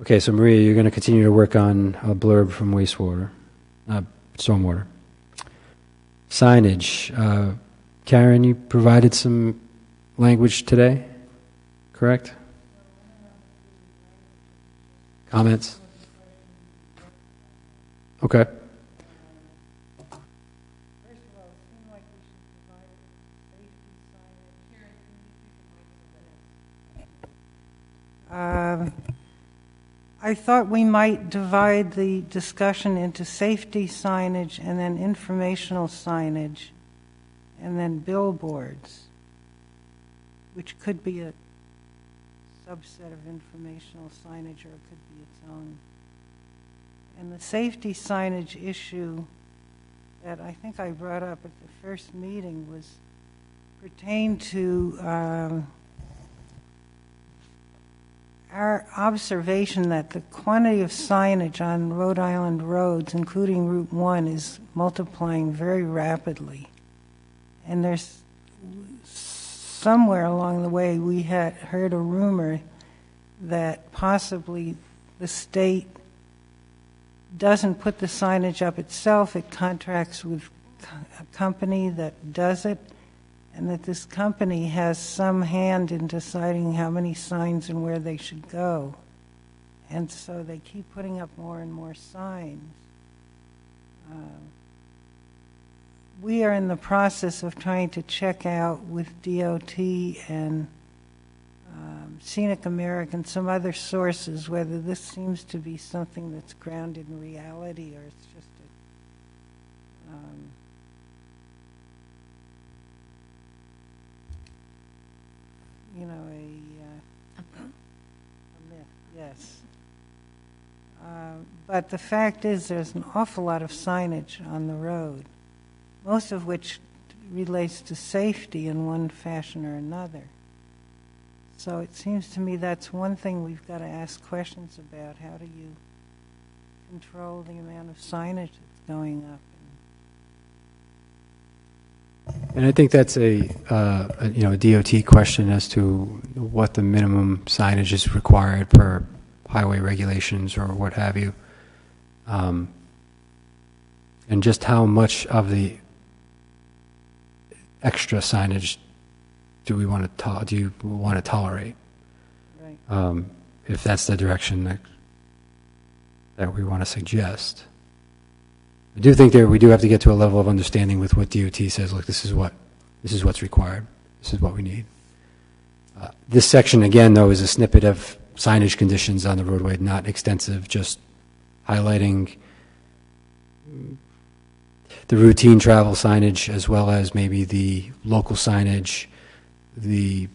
Okay, so Maria, you're going to continue to work on a blurb from wastewater, stormwater. Signage. Karen, you provided some language today, correct? Comments? Okay. First of all, it seemed like we should divide it into safety signage. I thought we might divide the discussion into safety signage and then informational signage and then billboards, which could be a subset of informational signage or it could be its own. And the safety signage issue that I think I brought up at the first meeting was pertained to our observation that the quantity of signage on Rhode Island roads, including Route 1, is multiplying very rapidly. And there's somewhere along the way we had heard a rumor that possibly the state doesn't put the signage up itself, it contracts with a company that does it, and that this company has some hand in deciding how many signs and where they should go. And so they keep putting up more and more signs. We are in the process of trying to check out with DOT and Scenic American, some other sources, whether this seems to be something that's grounded in reality or it's just a a myth, yes. But the fact is there's an awful lot of signage on the road, most of which relates to safety in one fashion or another. So it seems to me that's one thing we've got to ask questions about. How do you control the amount of signage that's going up? And I think that's a DOT question as to what the minimum signage is required per highway regulations or what have you, and just how much of the extra signage do you want to tolerate? Right. If that's the direction that we want to suggest. I do think we do have to get to a level of understanding with what DOT says. Look, this is what's required. This is what we need. This section, again, though, is a snippet of signage conditions on the roadway, not extensive, just highlighting the routine travel signage as well as maybe the local signage, the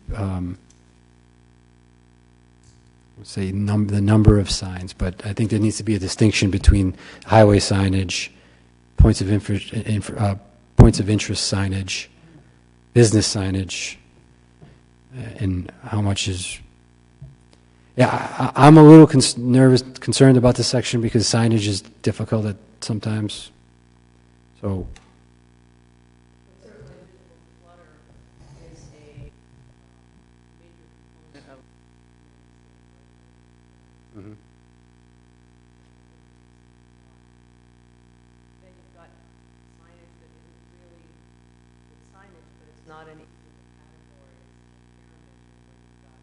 the number of signs. But I think there needs to be a distinction between highway signage, points of interest signage, business signage, and how much is. Yeah, I'm a little concerned about this section because signage is difficult at sometimes. So. Mm-hmm. Then you've got signage that isn't really it's signage, but it's not any category. It's like Karen mentioned, where you've got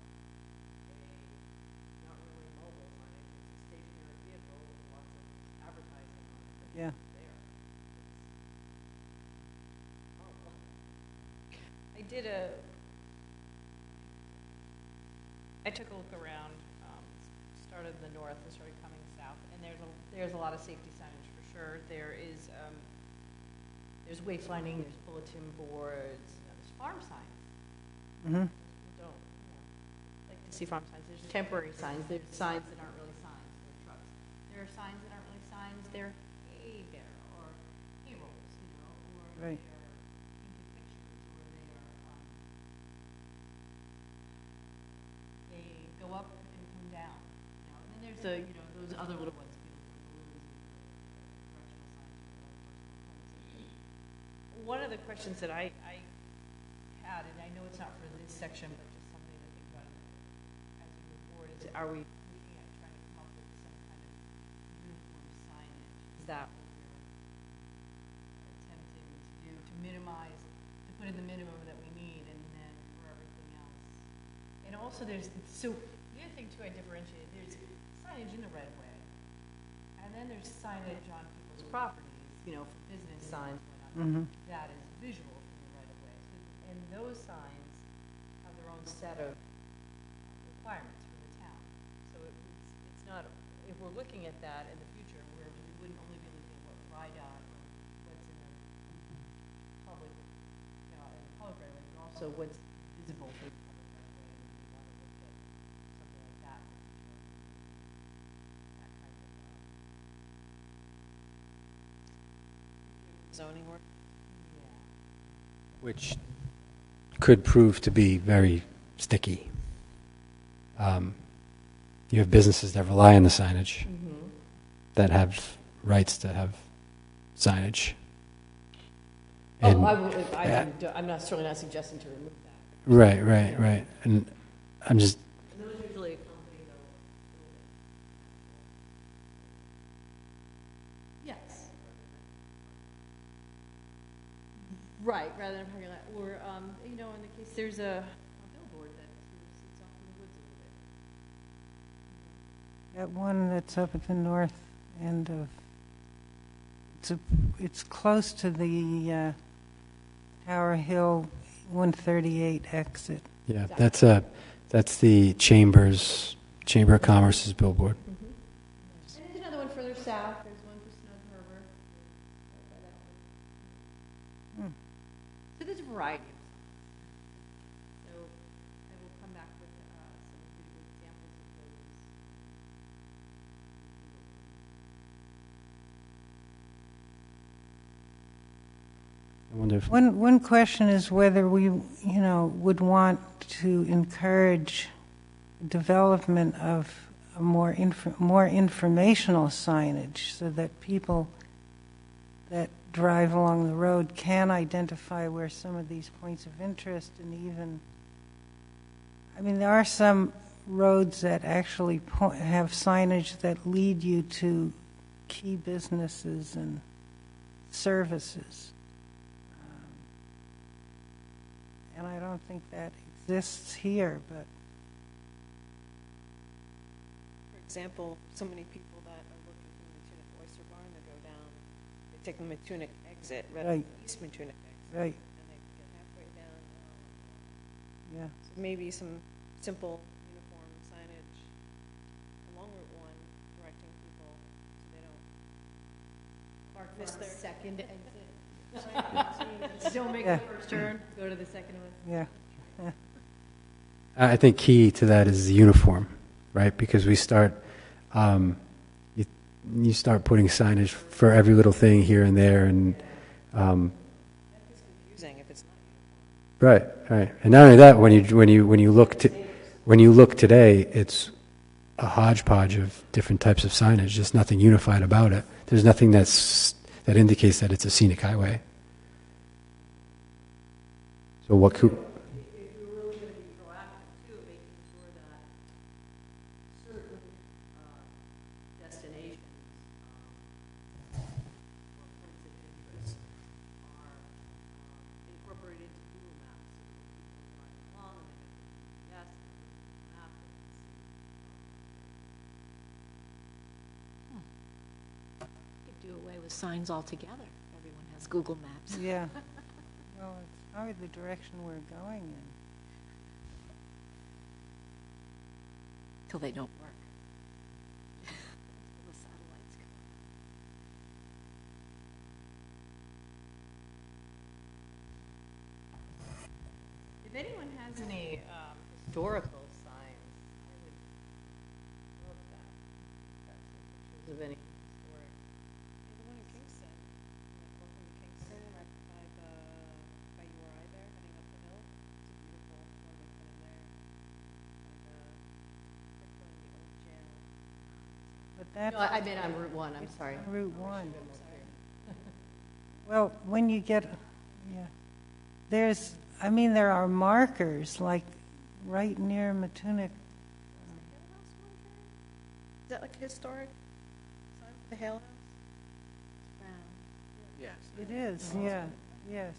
not really mobile signage, it's a stationary vehicle with lots of advertising on it. But Yeah. it's there. It's horrible. I took a look around started in the north and started coming south, and there's a lot of safety signage for sure. There's wayfinding, there's bulletin boards, there's farm signs. Mm-hmm. People don't, like to see farm signs. There's temporary signs. There's signs that aren't really signs. They're trucks. There are signs that aren't really signs. They're hay bear or hay rolls, or Right. they are painted pictures, or they go up and come down. And then there's those other little ones. One of the questions that I had, and I know it's not for this section, but just something to think about as we move forward, is are we looking at trying to come up with some kind of uniform signage? Is that what we're attempting to do, to minimize, to put in the minimum that we need, and then for everything else? And also the other thing too I differentiated, there's signage in the right of way, and then there's signage on people's properties, for business signs, Mm-hmm. that is visual from the right of way. And those signs have their own set of requirements for the town. So it's not, if we're looking at that in the future, where we wouldn't only be looking at what RIDOT or what's in the public, in the public right of way, but also what's visible through the public right of way. And we want to look at something like that in the future. That kind of, Zoning work. Which could prove to be very sticky. You have businesses that rely on the signage that have rights to have signage. And, I'm not certainly not suggesting to remove that. right. And I'm just, Those usually accompany the building. Yes. Right, rather than parking lot, or, in the case, there's a billboard that sort of sits off in the woods a little bit. That one that's up at the north end of, it's close to the Tower Hill 138 exit. yeah, that's the Chamber of Commerce's billboard. And there's another one further south, there's one for Snug Harbor. Right by that one. So there's a variety of signs. So I will come back with some really good examples of those. I wonder if One question is whether we, would want to encourage development of a more informational signage so that people that drive along the road can identify where some of these points of interest, and even, there are some roads that actually have signage that lead you to key businesses and services. And I don't think that exists here, but For example, so many people that are looking from the Matunic Oyster Barn, they go down, they take the Matunic exit, rather than Right. the East Matunic exit. right, And they get halfway down. yeah. So maybe some simple uniform signage along Route 1 directing people so they don't miss their Second exit. Don't make Yeah. the first turn, go to the second one. Yeah. I think key to that is the uniform, right? Because we start, you start putting signage for every little thing here and there, and It's confusing if it's not uniform. right. And not only that, when you look today, it's a hodgepodge of different types of signage. There's nothing unified about it. There's nothing that indicates that it's a scenic highway. So what could? If we're really going to be proactive too, making sure that certain destinations or points of interest are incorporated into Google Maps, so that people are driving along and they can yes, and map it and see. Could do away with signs altogether. Everyone has Google Maps. Yeah. Well, it's probably the direction we're going in. Till they don't work. historical signs, I would love that. Pictures of any historic. The one in Kingston, welcome to Kingston, right by URI there, heading up the hill. It's a beautiful one they put in there. Like the old jail. But that's No, I meant on Route 1, I'm sorry. Route 1. Well, when you get, yeah, there are markers, like right near Matunic. Is that like historic sign for the Hale House? It is, yeah, yes.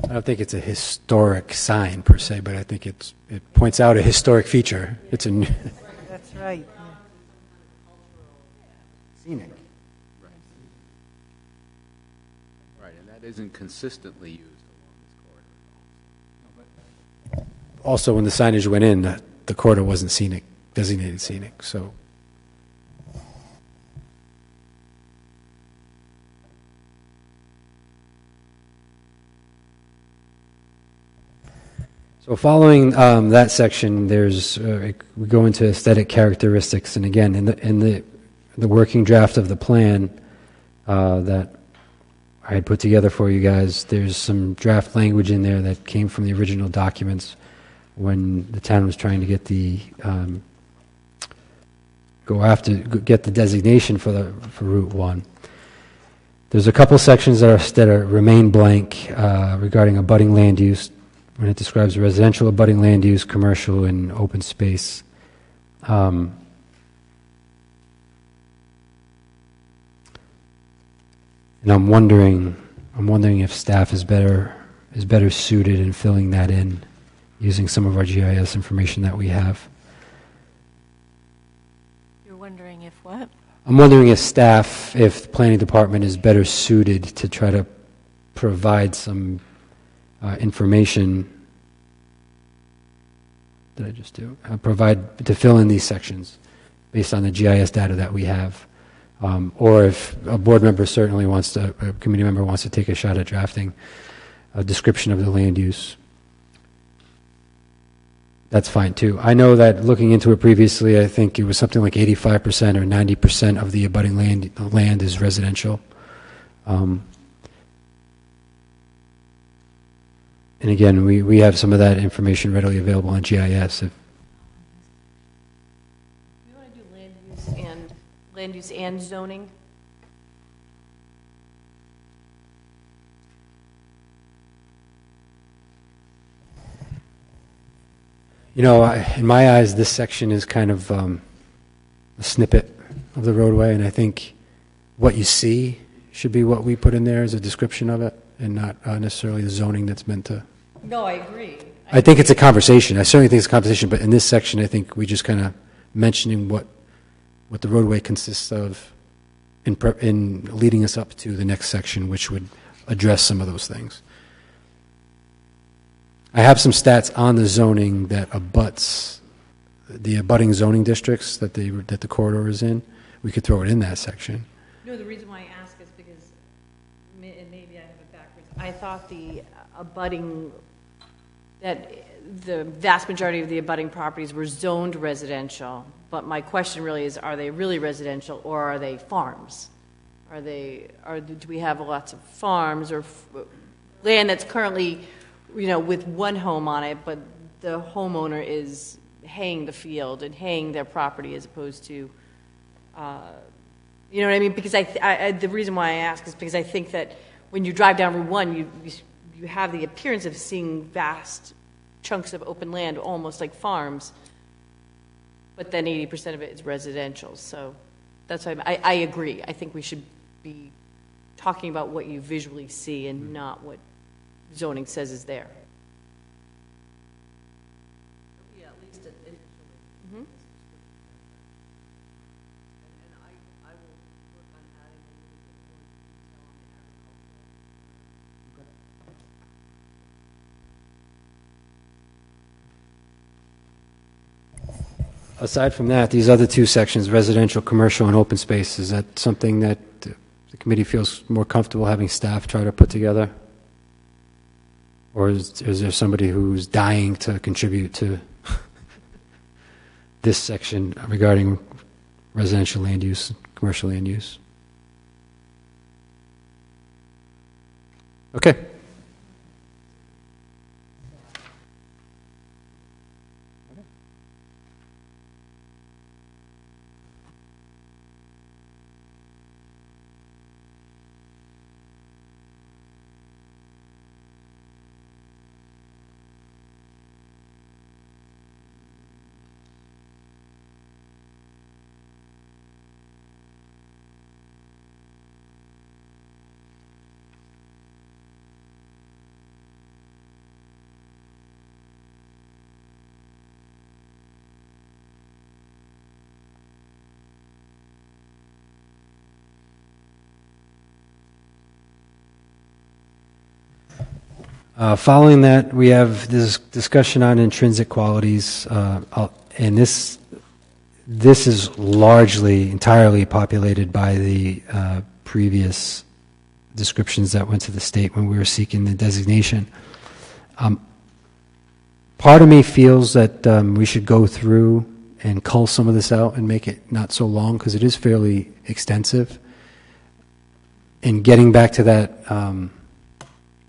I don't think it's a historic sign per se, but I think it points out a historic feature. It's a That's right. scenic. Right, and that isn't consistently used along this corridor. Also, when the signage went in, the corridor wasn't scenic, designated scenic. So, following that section, we go into aesthetic characteristics, and again, in the working draft of the plan that I had put together for you guys, there's some draft language in there that came from the original documents when the town was trying to get get the designation for Route 1. There's a couple sections that remain blank regarding abutting land use when it describes residential abutting land use, commercial, and open space. And I'm wondering if staff is better suited in filling that in, using some of our GIS information that we have. You're wondering if what? I'm wondering if the planning department is better suited to try to provide some information. Did I just do? To fill in these sections based on the GIS data that we have. Or if a board member a committee member wants to take a shot at drafting a description of the land use, that's fine too. I know that looking into it previously, I think it was something like 85% or 90% of the abutting land is residential. And again, we have some of that information readily available on GIS. You want to do land use and zoning? In my eyes, this section is kind of a snippet of the roadway, and I think what you see should be what we put in there as a description of it, and not necessarily the zoning that's meant to. No, I agree. I think it's a conversation. I certainly think it's a conversation, but in this section, I think we just kind of mentioning what the roadway consists of in leading us up to the next section, which would address some of those things. I have some stats on the zoning that abuts the abutting zoning districts that the corridor is in. We could throw it in that section. No, the reason why I ask is because, and maybe I have it backwards, I thought that the vast majority of the abutting properties were zoned residential, but my question really is, are they really residential or are they farms? Do we have lots of farms or land that's currently, with one home on it, but the homeowner is haying the field and haying their property as opposed to, you know what I mean? Because the reason why I ask is because I think that when you drive down Route 1, you have the appearance of seeing vast chunks of open land, almost like farms, but then 80% of it is residential. So that's why I agree. I think we should be talking about what you visually see and not what zoning says is there. Yeah, at least initially. Mm-hmm. And I will work on adding a little bit more detail on the agricultural. Aside from that, these other two sections, residential, commercial, and open space, is that something that the committee feels more comfortable having staff try to put together? Or is there somebody who's dying to contribute to this section regarding residential land use, commercial land use? Okay. Following that, we have this discussion on intrinsic qualities, and this is largely, entirely populated by the previous descriptions that went to the state when we were seeking the designation. Part of me feels that we should go through and cull some of this out and make it not so long, because it is fairly extensive. And getting back to that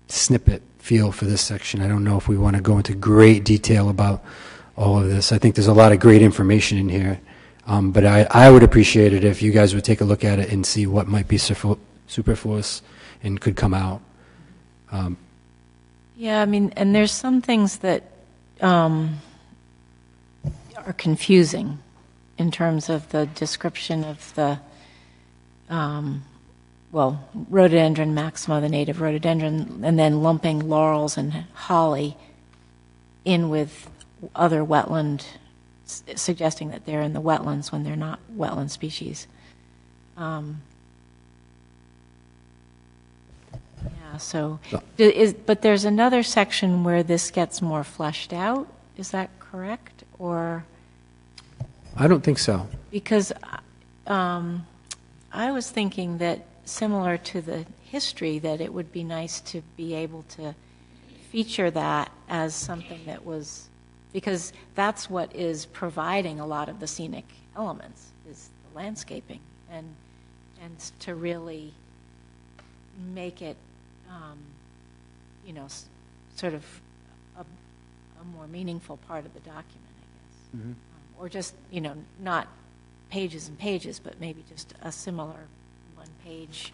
snippet feel for this section, I don't know if we want to go into great detail about all of this. I think there's a lot of great information in here, but I would appreciate it if you guys would take a look at it and see what might be superfluous and could come out. Yeah, I mean, and there's some things that are confusing in terms of the description of the rhododendron maxima, the native rhododendron, and then lumping laurels and holly in with other wetland, suggesting that they're in the wetlands when they're not wetland species. Yeah, so, but there's another section where this gets more fleshed out. Is that correct? Or? I don't think so. Because I was thinking that, similar to the history, that it would be nice to be able to feature that as something that was, because that's what is providing a lot of the scenic elements, is the landscaping, and to really make it, sort of a more meaningful part of the document, I guess. Mm-hmm. Or just, not pages and pages, but maybe just a similar one-page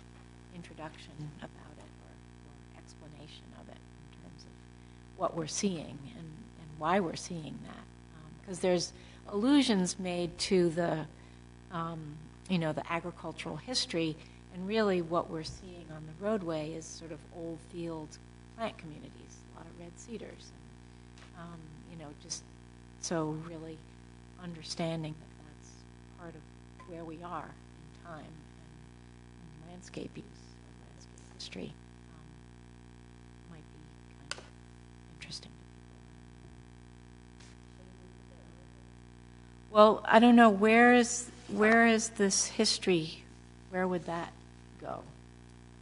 introduction about it, or explanation of it in terms of what we're seeing and why we're seeing that. Because there's allusions made to the, the agricultural history, and really what we're seeing on the roadway is sort of old field plant communities, a lot of red cedars, and, just so really understanding that that's part of where we are in time and landscape use or landscape history might be kind of interesting to people. Well, I don't know, where is this history? Where would that go?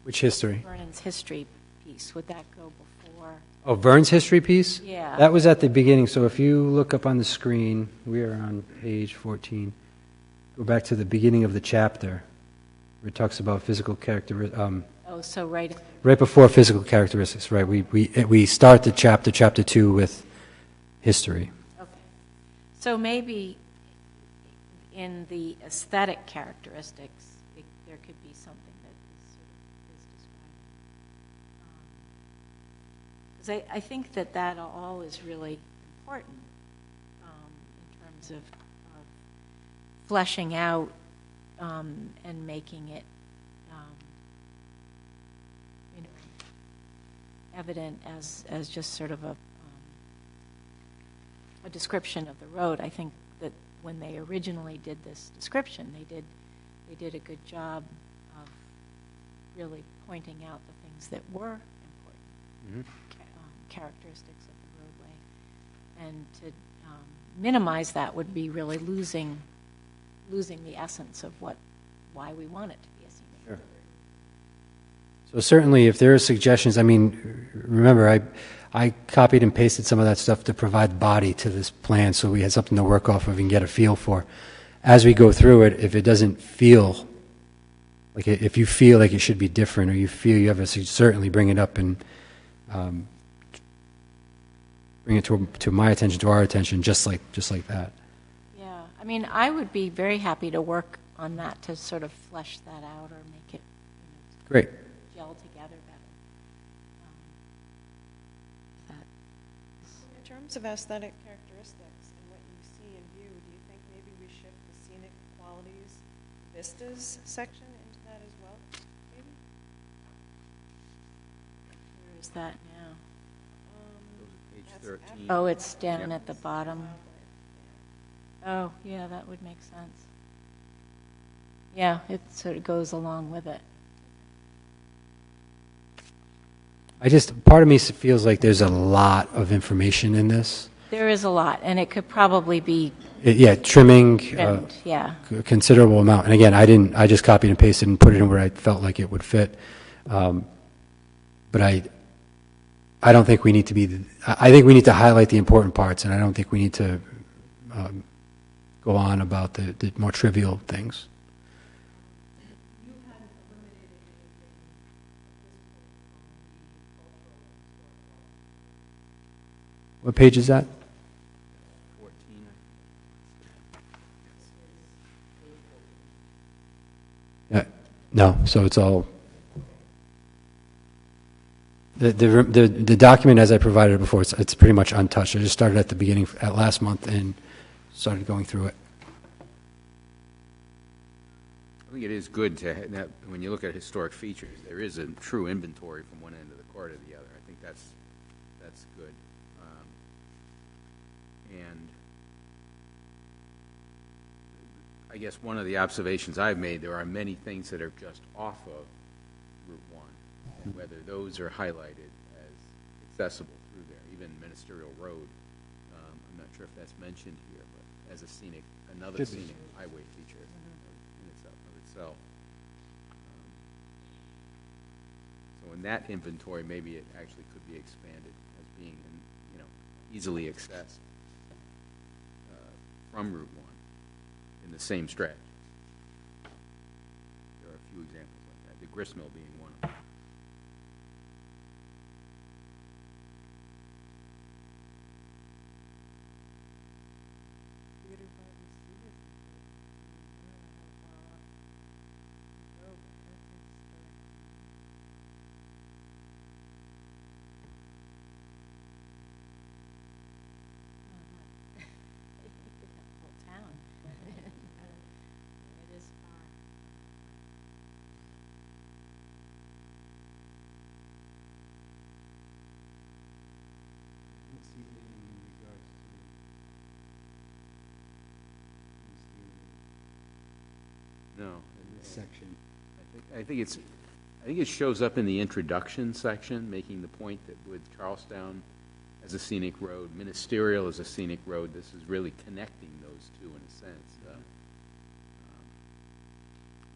Which history? Vernon's history piece. Would that go before? Oh, Vern's history piece? Yeah. That was at the beginning. So if you look up on the screen, we are on page 14. Go back to the beginning of the chapter, where it talks about physical characteristics. So right Before physical characteristics, right? We start the chapter 2, with history. Okay. So maybe in the aesthetic characteristics, there could be something that is described. Because I think that all is really important in terms of fleshing out and making it evident as just sort of a description of the road. I think that when they originally did this description, they did a good job of really pointing out the things that were important, characteristics of the roadway, and to minimize that would be really losing the essence of why we want it to be a scenic road. So certainly, if there are suggestions, I mean, remember, I copied and pasted some of that stuff to provide body to this plan, so we had something to work off of and get a feel for. As we go through it, if it doesn't feel like if you feel like it should be different, or you feel you have a certainly bring it up and bring it to my attention, to our attention, just like that. Yeah, I mean, I would be very happy to work on that to sort of flesh that out or make it, Great. gel together better. In terms of aesthetic characteristics and what you see in view, do you think maybe we shift the scenic qualities vistas section into that as well? Maybe? Where is that now? Page That's 13. Oh, it's down Yeah. at the bottom. Oh, yeah, that would make sense. Yeah, it sort of goes along with it. Part of me feels like there's a lot of information in this. There is a lot, and it could probably be Yeah, trimming, trimmed, yeah. a considerable amount. And again, I just copied and pasted and put it in where I felt like it would fit. But I don't think we need to be, I think we need to highlight the important parts, and I don't think we need to go on about the more trivial things. What page is that? 14. No, so it's all, the document as I provided it before, it's pretty much untouched. I just started at the beginning, at last month, and started going through it. I think it is good to, when you look at historic features, there is a true inventory from one end of the court to the other. I think that's good. And I guess one of the observations I've made, there are many things that are just off of Route 1, and whether those are highlighted as accessible through there, even Ministerial Road. I'm not sure if that's mentioned here, but as another scenic highway feature in itself. So in that inventory, maybe it actually could be expanded as being, easily accessed from Route 1 in the same stretch. There are a few examples like that, the gristmill being one of them. Town. It is far. No. Section. I think it shows up in the introduction section, making the point that with Charlestown as a scenic road, Ministerial as a scenic road, this is really connecting those two in a sense,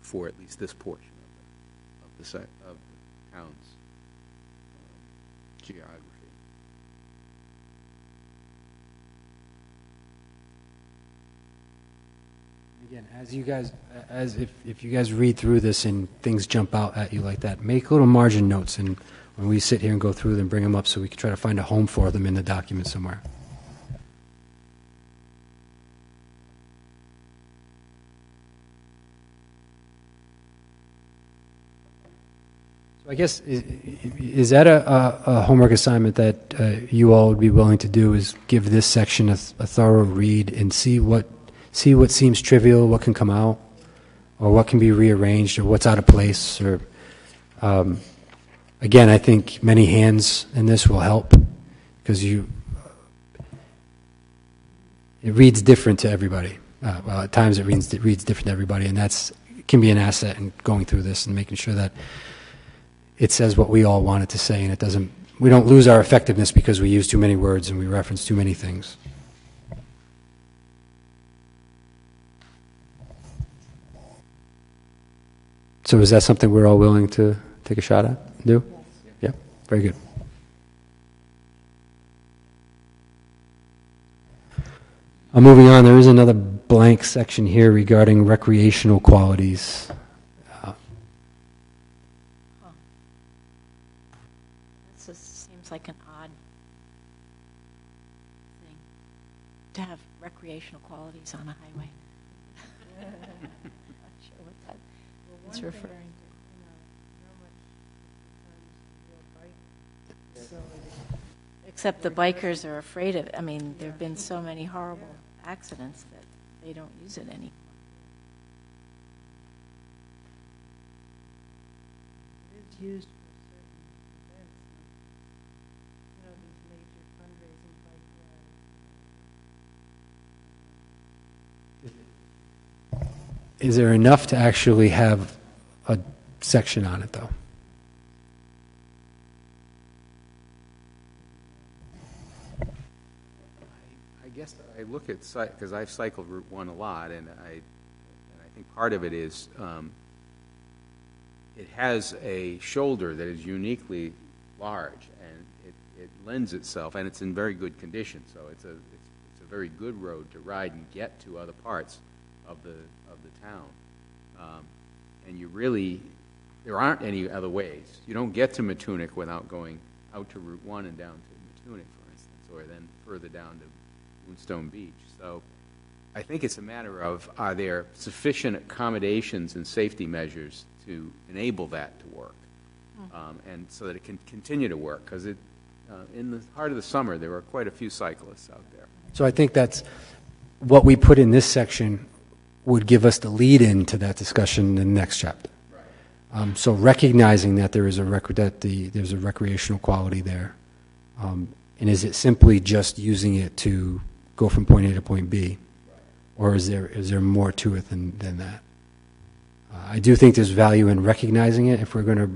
for at least this portion of the town's geography. Again, if you guys read through this and things jump out at you like that, make little margin notes, and when we sit here and go through them, bring them up so we can try to find a home for them in the document somewhere. So I guess, is that a homework assignment that you all would be willing to do, is give this section a thorough read and see what seems trivial, what can come out, or what can be rearranged, or what's out of place, or again, I think many hands in this will help, because it reads different to everybody. Well, at times it reads different to everybody, and can be an asset in going through this and making sure that it says what we all want it to say, and we don't lose our effectiveness because we use too many words and we reference too many things. So is that something we're all willing to take a shot at? Do? Yeah, very good. Moving on, there is another blank section here regarding recreational qualities. This seems like an odd thing to have recreational qualities on a highway. Not sure what that's referring to. Except the bikers are afraid of it. I mean, there have been so many horrible accidents that they don't use it anymore. It is used for certain events, you know, these major fundraising bike rides. Is there enough to actually have a section on it, though? I guess I look at, because I've cycled Route 1 a lot, and I think part of it is it has a shoulder that is uniquely large, and it lends itself, and it's in very good condition, so it's a very good road to ride and get to other parts of the town. And you really, there aren't any other ways. You don't get to Matunic without going out to Route 1 and down to Matunic, for instance, or then further down to Moonstone Beach. So I think it's a matter of, are there sufficient accommodations and safety measures to enable that to work, and so that it can continue to work, because in the heart of the summer there are quite a few cyclists out there. So I think that's what we put in this section would give us the lead into that discussion in the next chapter. Right. So recognizing that there is there's a recreational quality there, and is it simply just using it to go from point A to point B, or is there more to it than that? I do think there's value in recognizing it if we're going to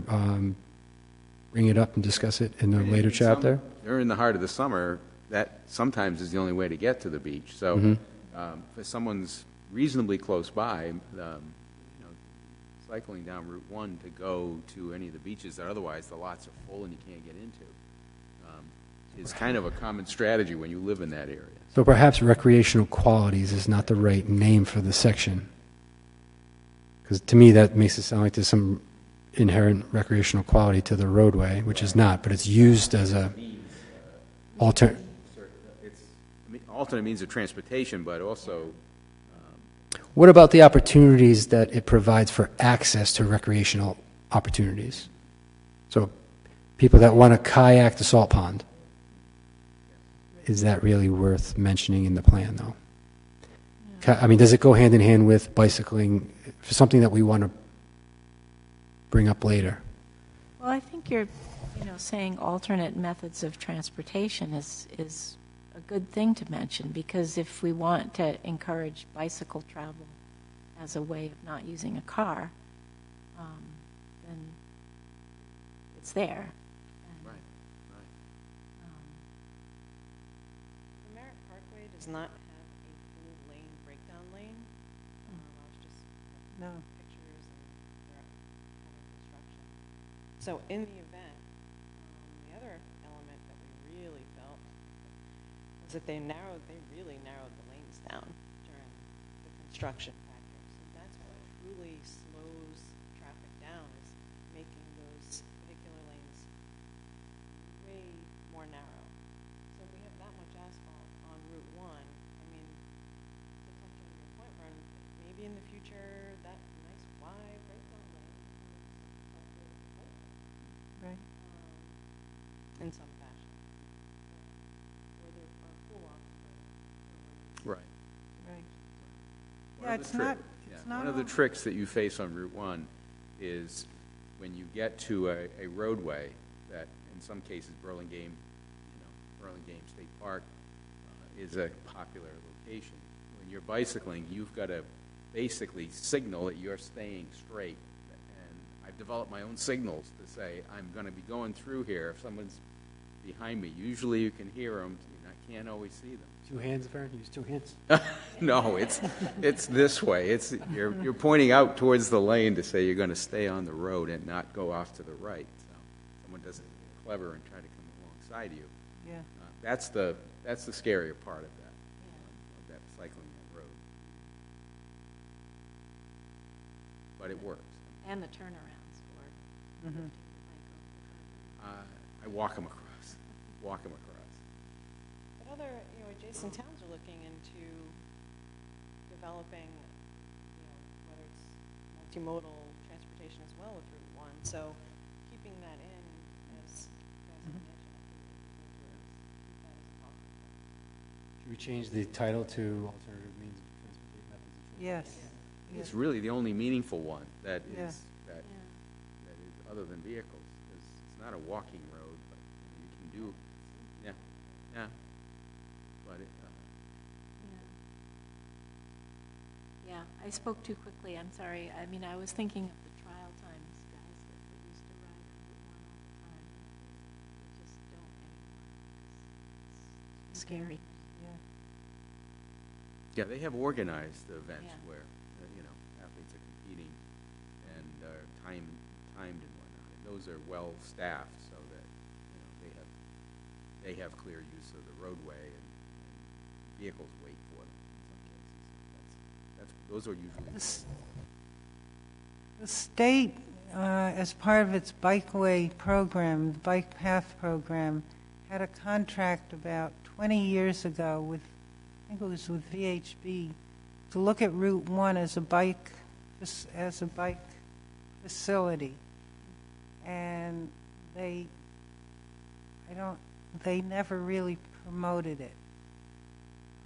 bring it up and discuss it in a later chapter. During the heart of the summer, that sometimes is the only way to get to the beach. So if someone's reasonably close by, cycling down Route 1 to go to any of the beaches that otherwise the lots are full and you can't get into is kind of a common strategy when you live in that area. So perhaps recreational qualities is not the right name for the section, because to me that makes it sound like there's some inherent recreational quality to the roadway, which is not, but it's used as a alternate. Alternate means of transportation, but also. What about the opportunities that it provides for access to recreational opportunities? So people that want to kayak the salt pond, is that really worth mentioning in the plan, though? I mean, does it go hand in hand with bicycling for something that we want to bring up later? Well, I think you're, saying alternate methods of transportation is a good thing to mention, because if we want to encourage bicycle travel as a way of not using a car, then it's there. Right. The Merritt Parkway does not have a full lane breakdown lane. I was just No. pictures and they're having construction. So in the event, the other element that we really felt was that they really narrowed the lanes down during the construction factor. So that's what truly slows traffic down, is making those particular lanes way more narrow. So if we have that much asphalt on Route 1, I mean, to touch on your point, Ron, maybe in the future that nice wide breakdown lane becomes Right. in some fashion. Where there are pull-offs. Right. Right. One Yeah, of the it's not, yeah, it's not. one of the all- tricks that you face on Route 1 is when you get to a roadway that, in some cases, Burlingame State Park is a popular location. When you're bicycling, you've got to basically signal that you're staying straight. And I've developed my own signals to say, I'm going to be going through here. If someone's behind me, usually you can hear them. I can't always see them. Two hands, Vern? Use two hands. No, it's this way. You're pointing out towards the lane to say you're going to stay on the road and not go off to the right. So someone doesn't get clever and try to come alongside you. Yeah. That's the scarier part of that cycling road. But it works. And the turnarounds for Mhm. lifting the bike over. I walk them across. Walk them across. But other, adjacent towns are looking into developing, whether it's multimodal transportation as well with Route 1. So keeping that in as you guys have mentioned, I think keep that as a possible. Should we change the title to alternative means of transportation methods of transportation? Yes. It's really the only meaningful one that Yeah. is that is other than vehicles. It's not a walking road, but you can do. Yeah. But Yeah, I spoke too quickly, I'm sorry. I mean, I was thinking of the trial times, guys that used to ride on Route 1 all the time. They just don't anymore, because it's scary. yeah, they have organized events Yeah. where athletes are competing and are timed and whatnot. And those are well staffed so that they have clear use of the roadway and vehicles wait for them in some cases. Those are usually. The state, as part of its bikeway program, the bike path program, had a contract about 20 years ago with, I think it was with VHB, to look at Route 1 as a bike facility. And they never really promoted it.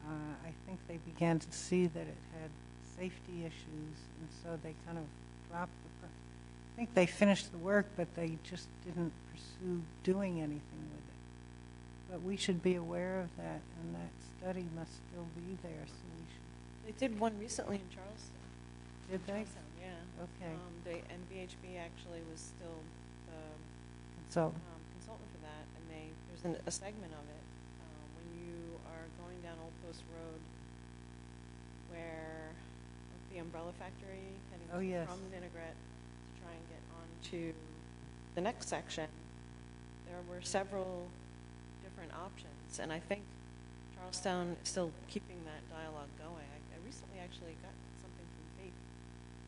I think they began to see that it had safety issues, and so they kind of dropped I think they finished the work, but they just didn't pursue doing anything with it. But we should be aware of that, and that study must still be there, so we should. They did one recently in Charleston. Did they? Charlestown, yeah. Okay. And VHB actually was still the So, consultant for that, and there's a segment of it when you are going down Old Post Road, where the Umbrella Factory heading Oh, yes. from Vinaigrette to try and get onto the next section. There were several different options, and I think Charlestown is still keeping that dialogue going. I recently actually got something from Faith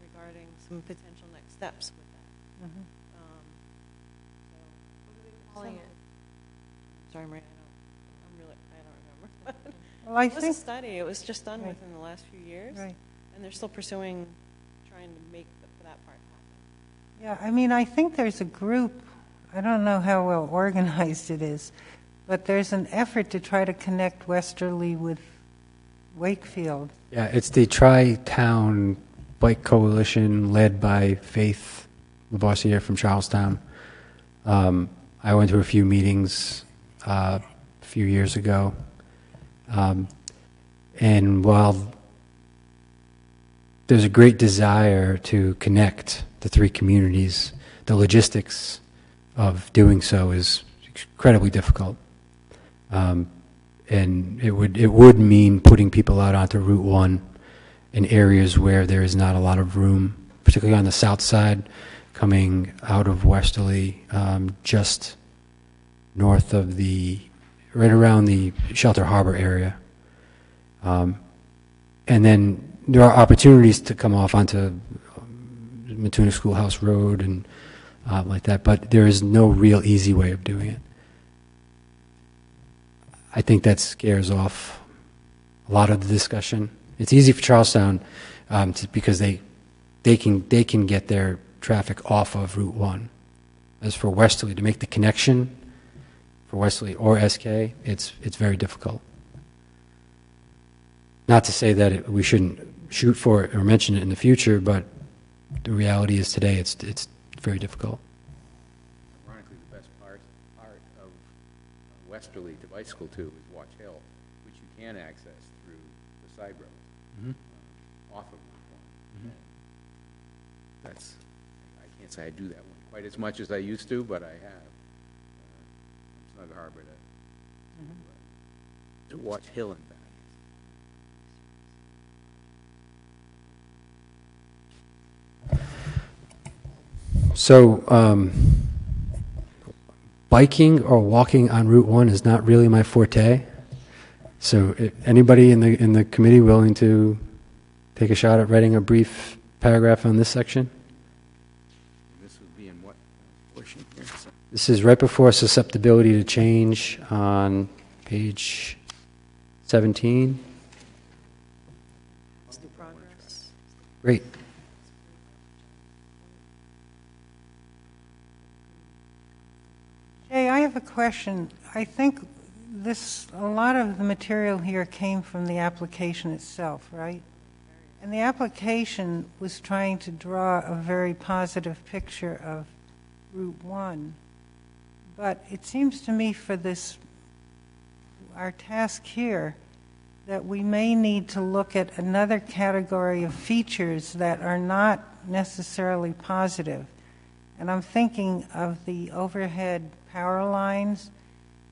regarding some potential next steps with that. mhm. Calling it. Sorry, Maria, I don't remember. Well, I It was a think, study. It was just done Right. within the last few years, right. and they're still pursuing, trying to make that part happen. Yeah, I mean, I think there's a group, I don't know how well organized it is, but there's an effort to try to connect Westerly with Wakefield. Yeah, it's the Tri-Town Bike Coalition led by Faith Lavoisier from Charlestown. I went to a few meetings a few years ago. And while there's a great desire to connect the three communities, the logistics of doing so is incredibly difficult. And it would mean putting people out onto Route 1 in areas where there is not a lot of room, particularly on the south side, coming out of Westerly, just north of right around the Shelter Harbor area. And then there are opportunities to come off onto Matuna Schoolhouse Road and like that, but there is no real easy way of doing it. I think that scares off a lot of the discussion. It's easy for Charlestown because they can get their traffic off of Route 1. As for Westerly, to make the connection for Westerly or SK, it's very difficult. Not to say that we shouldn't shoot for it or mention it in the future, but the reality is today it's very difficult. Ironically, the best part of Westerly to bicycle to is Watch Hill, which you can access through the side roads off of Route 1. That's, I can't say I do that one quite as much as I used to, but I have. From Snug Harbor to Watch Hill and back. So biking or walking on Route 1 is not really my forte. So anybody in the committee willing to take a shot at writing a brief paragraph on this section? This would be in what portion here? This is right before susceptibility to change on page 17. Great. Jay, I have a question. I think a lot of the material here came from the application itself, right? And the application was trying to draw a very positive picture of Route 1. But it seems to me for our task here, that we may need to look at another category of features that are not necessarily positive. And I'm thinking of the overhead power lines.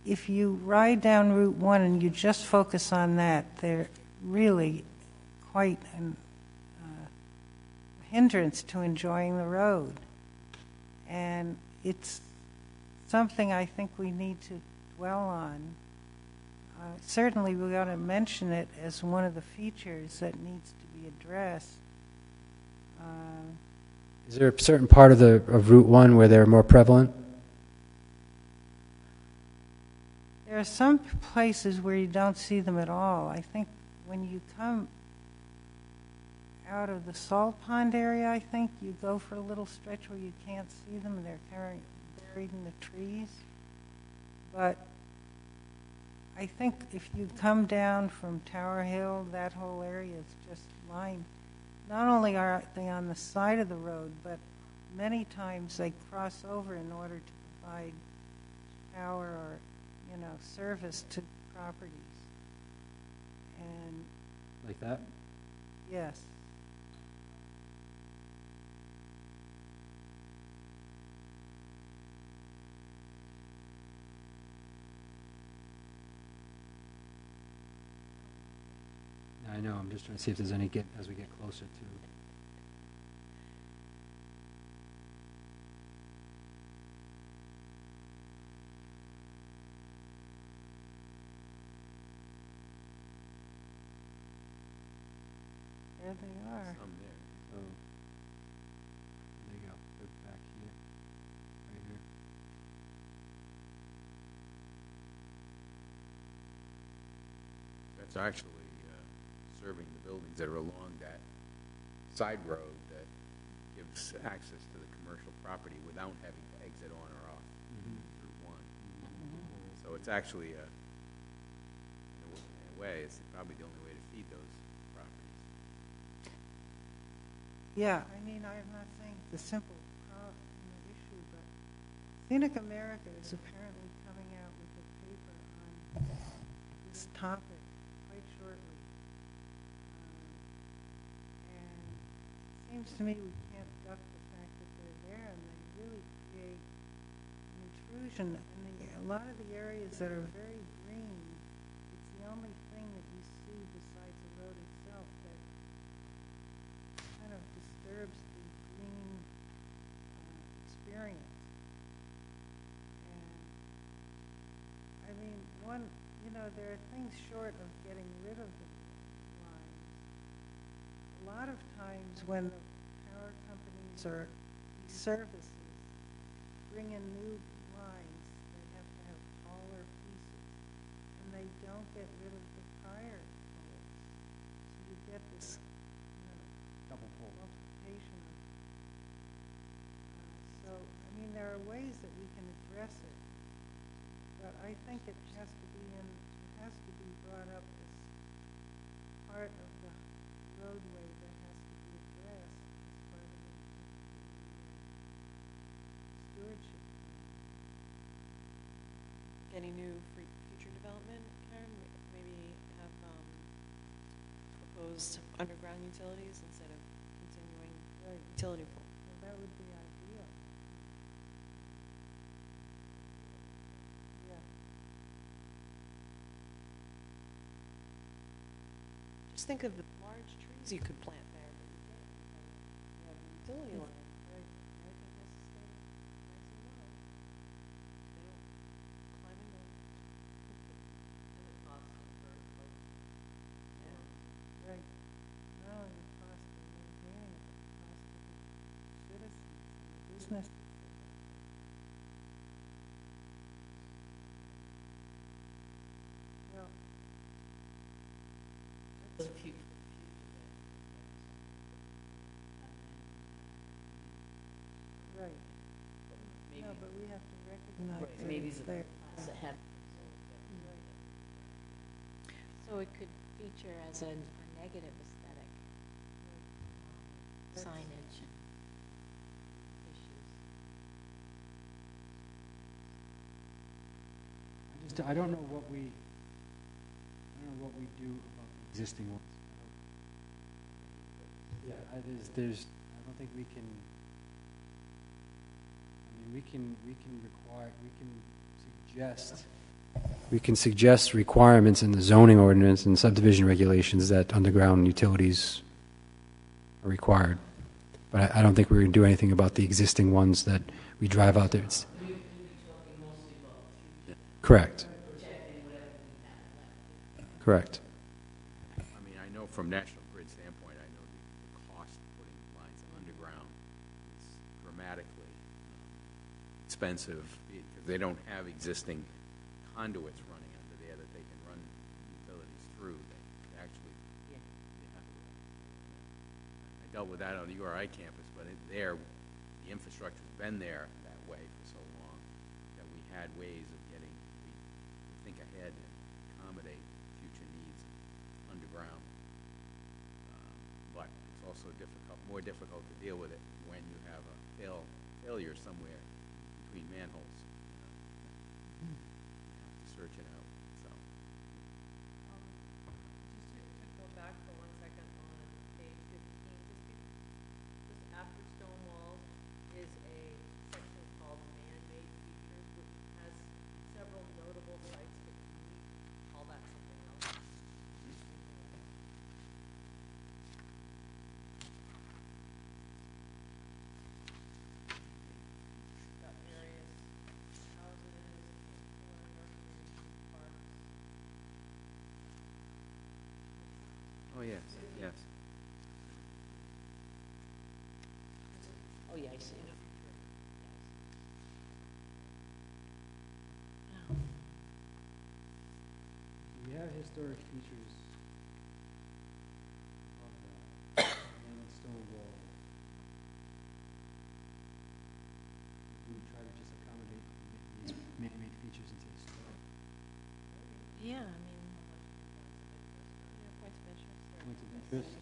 If you ride down Route 1 and you just focus on that, they're really quite a hindrance to enjoying the road. And it's something I think we need to dwell on. Certainly we ought to mention it as one of the features that needs to be addressed. Is there a certain part of Route 1 where they're more prevalent? There are some places where you don't see them at all. I think when you come out of the salt pond area, I think you go for a little stretch where you can't see them and they're buried in the trees. But I think if you come down from Tower Hill, that whole area is just lined. Not only are they on the side of the road, but many times they cross over in order to provide power or, service to properties. And Like that? yes. I know, I'm just trying to see if there's any as we get closer to. There they are. Some there. So, there you go, they're back here, right here. That's actually serving the buildings that are along that side road that gives access to the commercial property without having to exit on or off Route 1. So it's actually, in a way, it's probably the only way to feed those properties. Yeah, I mean, I'm not saying it's a simple issue, but Scenic America is apparently coming out with a paper on this topic quite shortly. And it seems to me we can't duck the fact that they're there, and they really create an intrusion. And a lot of the areas that are very green, it's the only thing that you see besides the road itself that kind of disturbs the green experience. And I mean, there are things short of getting rid of the lines. A lot of times when the power companies or these services bring in new lines, they have to have taller pieces, and they don't get rid of the prior poles. So you get this Double pole. multiplication of so, I mean, there are ways that we can address it, but I think it has to be brought up as part of the roadway that has to be addressed as part of the stewardship. Any new future development, Karen? Maybe have proposed underground utilities instead of continuing utility pole. Well, that would be ideal. Yeah. Just think of the large trees you could plant there, but you can't. You have a utility line. Right. Everything has to stay nice and low. They don't business. Well, right. No, but we have to recognize that it's there. So it could feature as a negative aesthetic signage issues. I don't know what we do about the existing ones. Yeah, I don't think we can, I mean, we can suggest requirements in the zoning ordinance and subdivision regulations that underground utilities are required. But I don't think we're going to do anything about the existing ones that we drive out there. Correct. Correct. I mean, I know from National Grid standpoint, I know the cost of putting lines underground is dramatically expensive because they don't have existing conduits running under there that they can run utilities through. They actually, yeah. I dealt with that on the URI campus, but the infrastructure's been there that way for so long that we had ways of we think ahead and accommodate future needs underground. But it's also more difficult to deal with it when you have a failure somewhere between manholes. You have to search it out. So. Just to go back for 1 second on page 15, just after stone walls is a section called man-made features, which has several notable sites, but can we call that something else? Got various houses, parks. Oh yes, yes. Oh, yeah, I see it. We have historic features of that and stone wall. We would try to just accommodate these man-made features into the story. Yeah, I mean, Points of interest. Points of interest.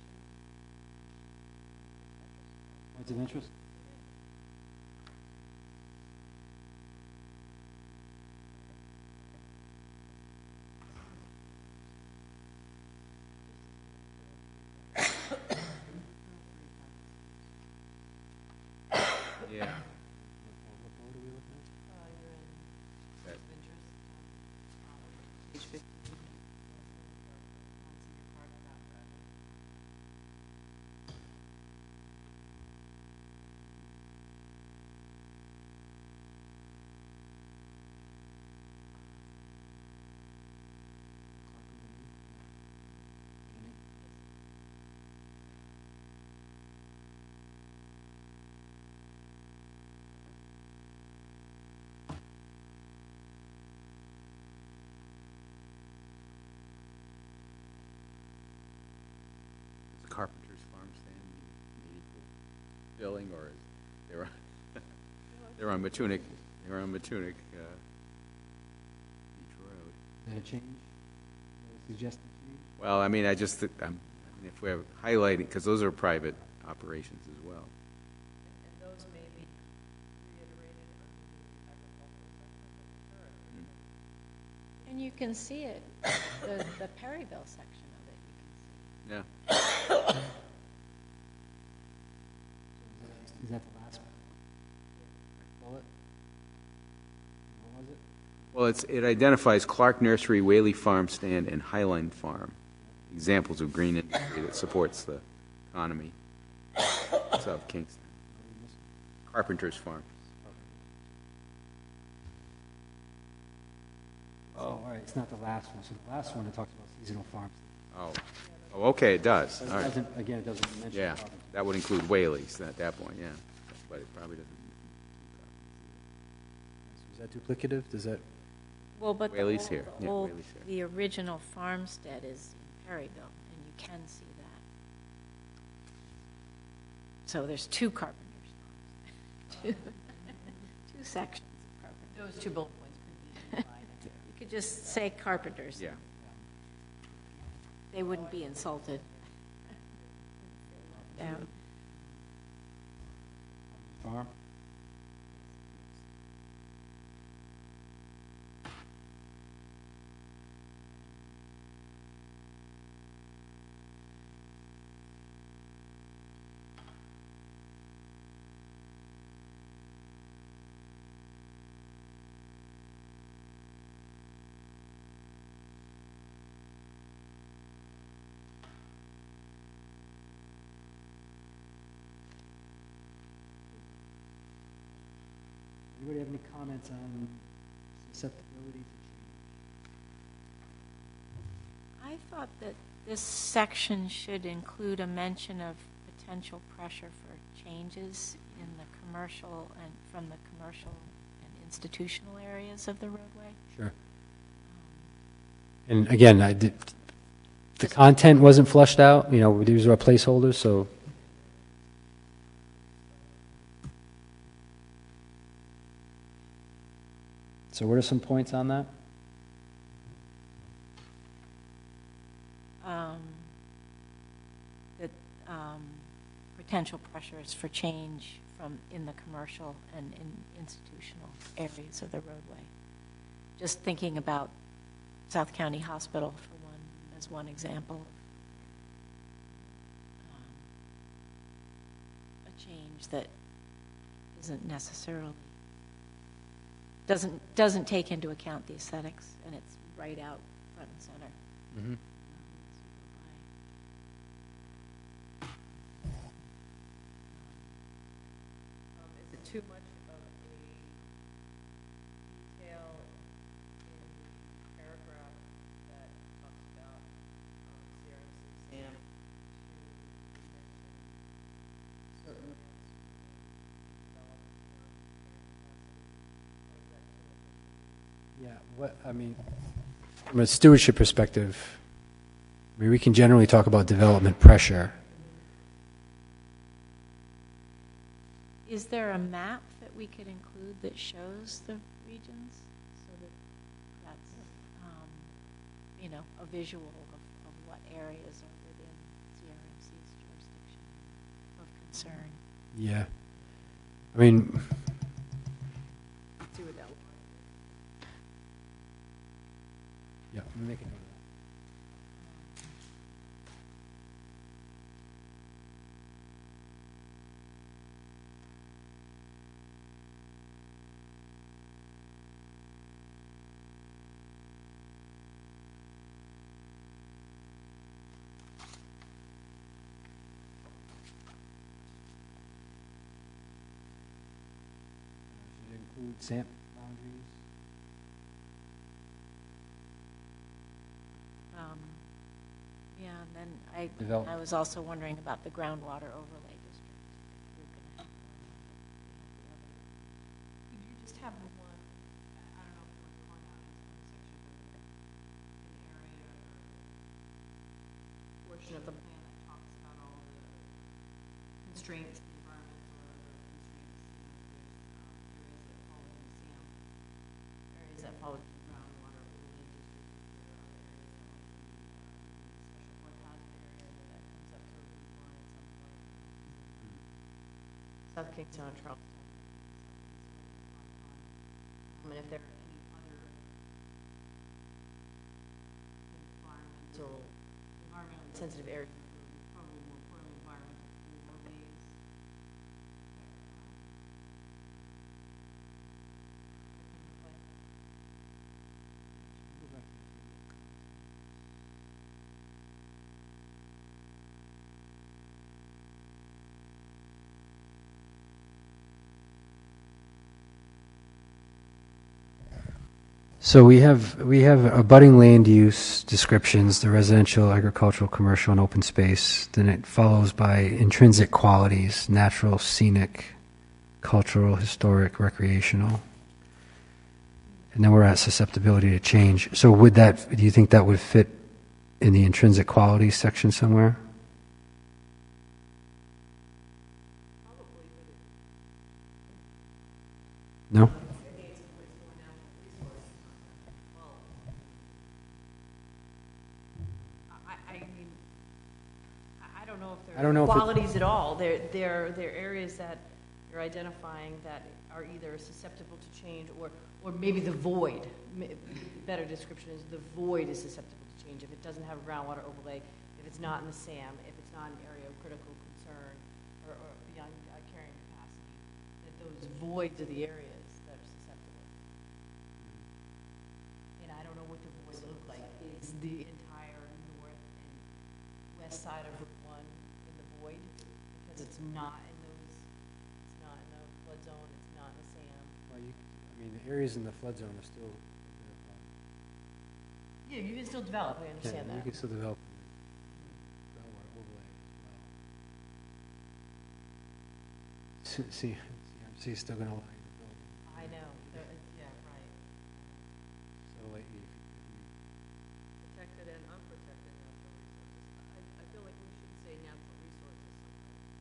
Points of interest? Yeah. What board are we looking at? You're in That- interest. Page 15. Monsignor Park, not Bradley. Is Carpenter's Farm Stand need equal billing, or is they're on Matunic? They're on Matunic Beach Road. Is that a change? Suggested change? Well, I mean, if we're highlighting, because those are private operations as well. And those may be reiterated under the agricultural section, but sure. and you can see it, the Perryville section of it, you can see. Yeah. Is that the last bullet? What was it? Well, it identifies Clark Nursery, Whaley Farm Stand, and Highline Farm, examples of green industry that supports the economy of South Kingstown. Carpenter's Farm. Oh, all right, it's not the last one. So the last one, it talks about seasonal farms. Oh, okay, it does. But All it right. doesn't, again, it doesn't mention. Yeah, Carpenter. that would include Whaley's at that point, yeah. But it probably doesn't that duplicative? Does that? Well, but the Whaley's old- here. the Yeah, old- Whaley's here. the original farmstead is in Perryville, and you can see that. So there's two carpenters' farms. Two sections of carpenters. Those two bullet points could be divided. You could just say carpenters. Yeah. They wouldn't be insulted. Down. Farm? Anybody have any comments on susceptibility to change? I thought that this section should include a mention of potential pressure for changes in the commercial and from the commercial and institutional areas of the roadway. Sure. And again, the content wasn't flushed out, these are placeholders, so. So what are some points on that? That potential pressures for change from in the commercial and in institutional areas of the roadway. Just thinking about South County Hospital as one example of a change that isn't necessarily doesn't take into account the aesthetics, and it's right out front and center. Mm-hmm. Is it too much of a detail in the paragraph that talks about CRMC SAM to mention certain areas developed Yeah, from a stewardship perspective, we can generally talk about development pressure. Is there a map that we could include that shows the regions so that that's, a visual of what areas are within CRMC's jurisdiction of concern? Yeah. See what that looks Yeah, let me make a note of that. Should it include SAMP boundaries? Yeah, and then Develop- I was also wondering about the groundwater overlay district. If we were going to have one, we have the other. Could you just have the one, I don't know if you want to point out in some section, but an area or portion of the plan that talks about all the constraints, the environmental or other constraints, there's areas that fall into SAM, areas that fall into groundwater overlay district, there are other areas that might be special flood hazard area that comes up to Route 1 at some point. South Kingstown, Charleston. And if there are any other environmentally sensitive areas, probably more importantly, environmental overlays. So we have abutting land use descriptions, the residential, agricultural, commercial, and open space. Then it follows by intrinsic qualities, natural, scenic, cultural, historic, recreational. And then we're at susceptibility to change. So would that, do you think that would fit in the intrinsic qualities section somewhere? No? I mean, I don't know if I don't know they're if it- qualities at all. They're areas that you're identifying that are either susceptible to change or maybe the void. Better description is the void is susceptible to change. If it doesn't have a groundwater overlay, if it's not in the SAM, if it's not an area of critical concern or beyond carrying capacity, that those voids are the areas that are susceptible. And I don't know what the voids look like. Is the entire north and west side of Route 1 in the void? Because it's not in those, it's not in the flood zone, it's not in the SAM. Well, I mean, the areas in the flood zone are still. Yeah, you can still develop, I understand You that. can still develop groundwater overlay as well. CMC is still going to allow you to build. I know, yeah, right. So like, Protected and unprotected natural resources. I feel like we should say natural resources sometimes,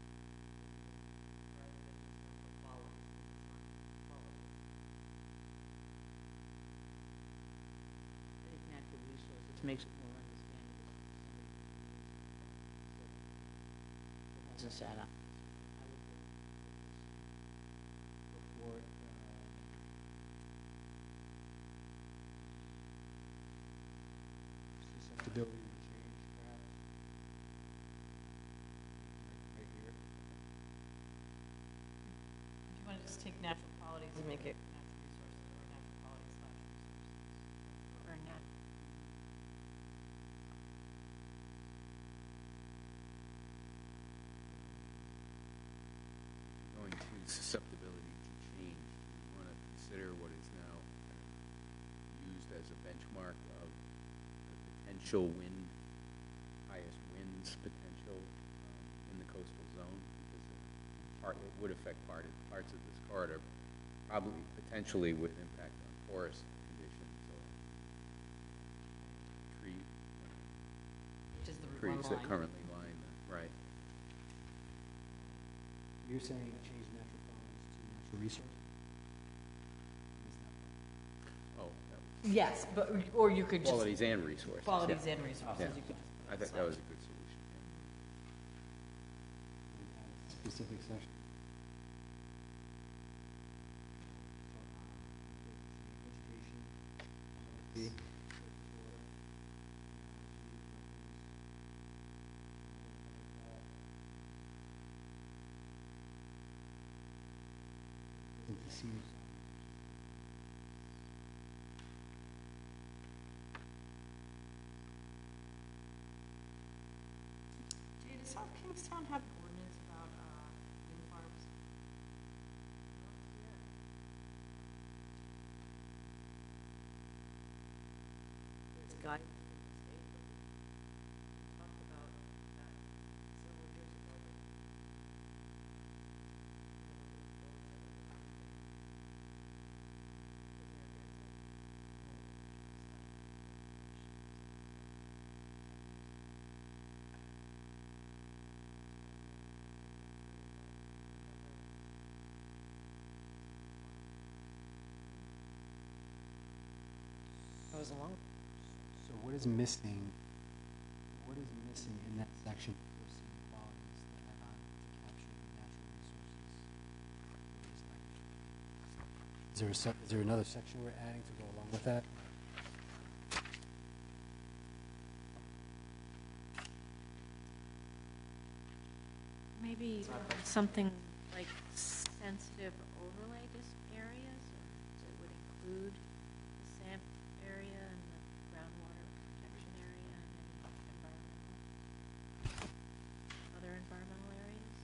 rather than just natural qualities, because it's not quality. I think natural resources makes it more understandable. It hasn't sat up. before, susceptibility to change, perhaps. Right here. If you want to just take natural qualities and make it natural resources or natural qualities / resources. Or not. Going to susceptibility to change, we want to consider what is now used as a benchmark of the potential highest winds potential in the coastal zone, because it would affect parts of this corridor, probably potentially with impact on forest conditions or Which is the Route 1 trees that line. currently line the, right. You're saying change natural qualities to natural resources? Oh, that Yes, but, or you could just. qualities and resources. Qualities yeah. and resources, Yeah. you could just. I think that was a good solution. Specific section. Education. Jay, does South Kingstown have an ordinance about wind farms? There's guidance from the state, but we talked about that several years ago. Goes along. So what is missing? What is missing in that section for seeing qualities that add on to capture the natural resources? Is there another section we're adding to go along with that? Maybe something like sensitive overlay areas, or that would include the SAMP area and the groundwater protection area and any other environmental areas.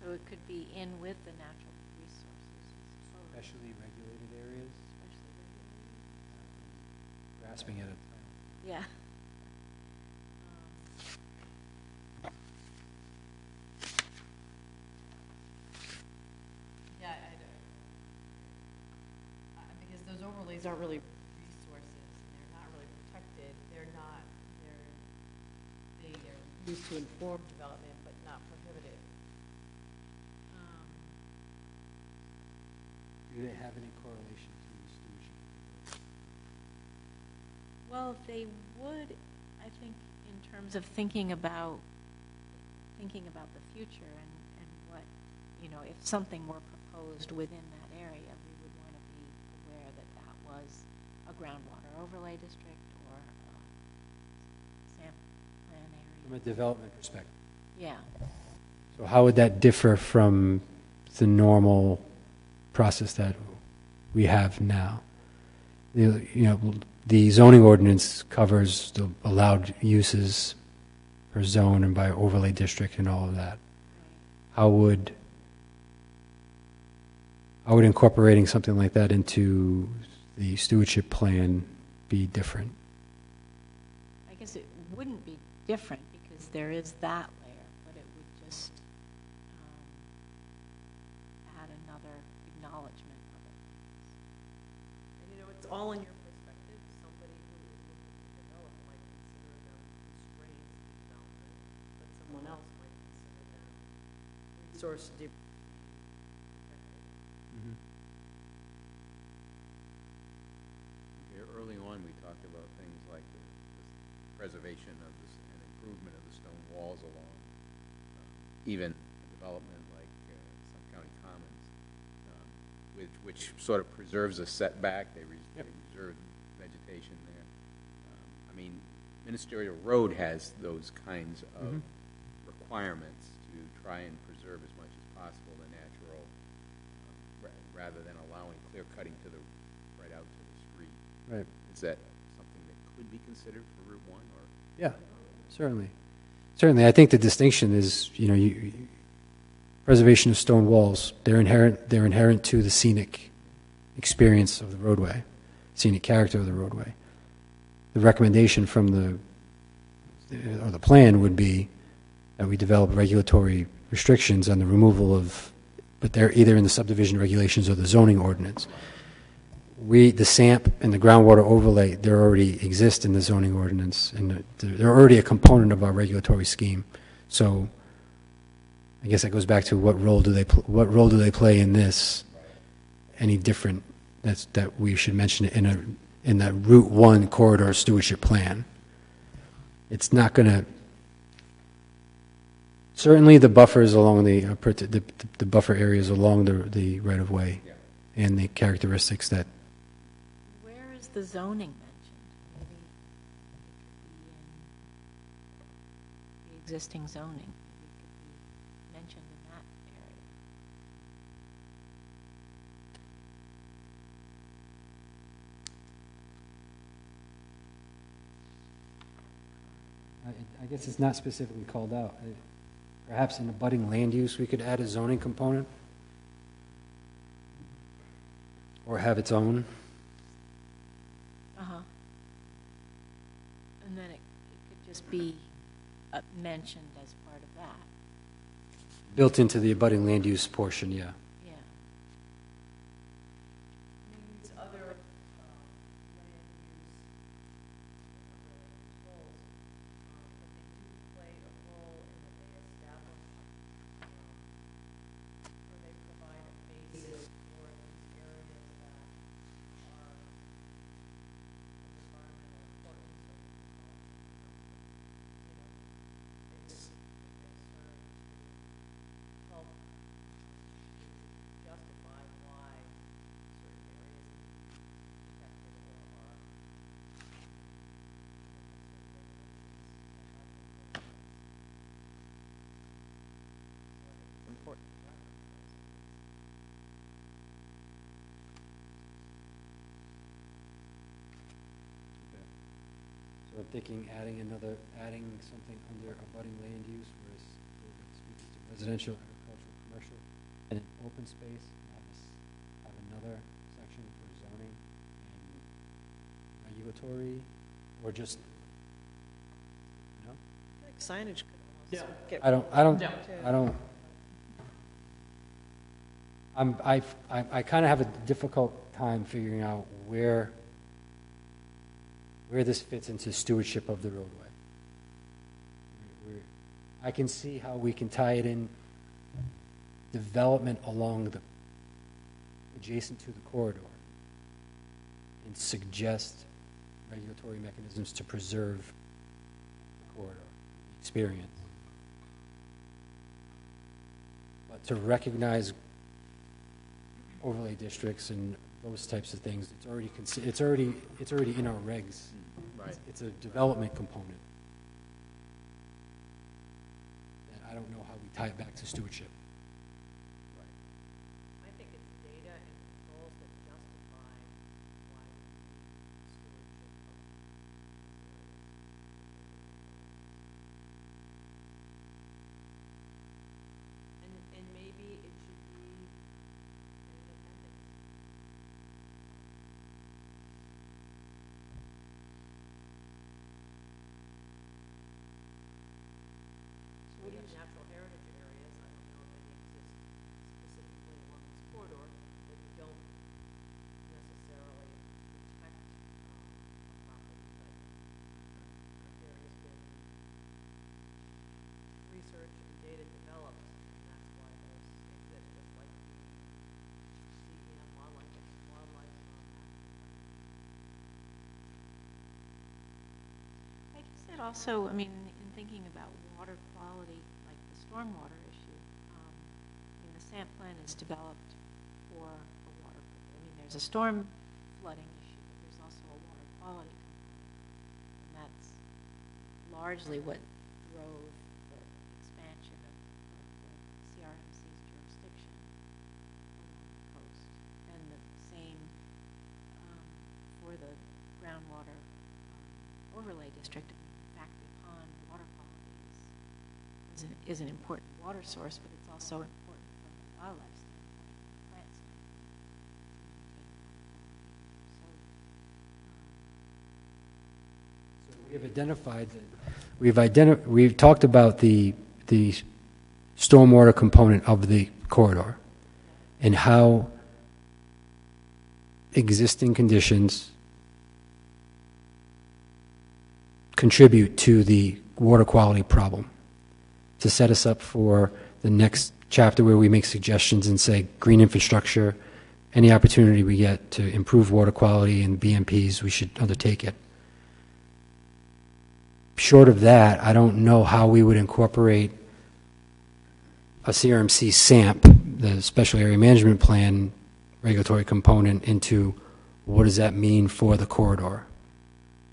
So it could be in with the natural resources. Especially regulated areas? Especially regulated. Grasping at it. Yeah. overlays aren't really resources, and they're not really protected. They're not, they're used to inform development, but not prohibit it. Do they have any correlation to the stewardship? Well, they would, I think, in terms of thinking about the future and what, if something were proposed within that area, we would want to be aware that that was a groundwater overlay district or a SAMP plan From a area. development perspective. Yeah. So how would that differ from the normal process that we have now? The zoning ordinance covers the allowed uses per zone and by overlay district and all of that. How would incorporating something like that into the stewardship plan be different? I guess it wouldn't be different because there is that layer, but it would just add another acknowledgement of it. And it's all in your perspective. Somebody who is looking to develop might consider them constraints to development, but someone else might consider them resource protected. Early on, we talked about things like the preservation of this and improvement of the stone walls along even a development like some county commons, which sort of preserves a setback. They reserve vegetation there. I mean, Ministerial Road has those kinds of requirements to try and preserve as much as possible the natural, rather than allowing clear cutting to the right out to the street. Right. Is that something that could be considered for Route 1, or? Yeah, certainly. Certainly, I think the distinction is, preservation of stone walls. They're inherent to the scenic experience of the roadway, scenic character of the roadway. The recommendation from the plan would be that we develop regulatory restrictions on the removal of, but they're either in the subdivision regulations or the zoning ordinance. The SAMP and the groundwater overlay, they already exist in the zoning ordinance, and they're already a component of our regulatory scheme. So I guess that goes back to what role do they play in this? Any different that we should mention in that Route 1 corridor stewardship plan? It's not going to. Certainly, the buffers along the buffer areas along the right of way, and the characteristics that. Where is the zoning mentioned? Maybe it could be in the existing zoning. Maybe it could be mentioned in that area. I guess it's not specifically called out. Perhaps in abutting land use, we could add a zoning component, or have its own. And then it could just be mentioned as part of that. Built into the abutting land use portion, yeah. Yeah. These other land use controls, but they do play a role in that they establish, or they provide a basis for these areas that are of environmental importance, or it's serve to help justify why certain areas need to be protected or are important. So I'm thinking adding something under abutting land use, where it's residential, agricultural, commercial, and an open space, have another section for zoning and regulatory, or just, I feel like signage could almost get. I kind of have a difficult time figuring out where this fits into stewardship of the roadway. I can see how we can tie it in development along the, adjacent to the corridor, and suggest regulatory mechanisms to preserve the corridor experience. But to recognize overlay districts and those types of things, it's already in our regs. Right. It's a development component. And I don't know how we tie it back to stewardship. I think it's data and controls that justify why we need stewardship of these areas. And maybe it should be in an appendix. We have natural heritage areas, I don't know if any exist specifically along this corridor, that you don't necessarily protect a property, but there has been research and data developed, and that's why those exist, just like the CEM wildlife habitat. I guess it also, I mean, in thinking about water quality, like the stormwater issue, I mean, the SAMP plan is developed for a water, I mean, there's a storm flooding issue, but there's also a water quality component. And that's largely what drove the expansion of the CRMC's jurisdiction along the coast. And the same for the groundwater overlay district. In fact, the pond water quality is an important water source, but it's also important from the wildlife standpoint, and the plant standpoint, to maintain water quality. So, So we've identified that we've talked about the stormwater component of the corridor and how existing conditions contribute to the water quality problem, to set us up for the next chapter where we make suggestions and say green infrastructure, any opportunity we get to improve water quality and BMPs, we should undertake it. Short of that, I don't know how we would incorporate a CRMC SAMP, the Special Area Management Plan regulatory component, into what does that mean for the corridor.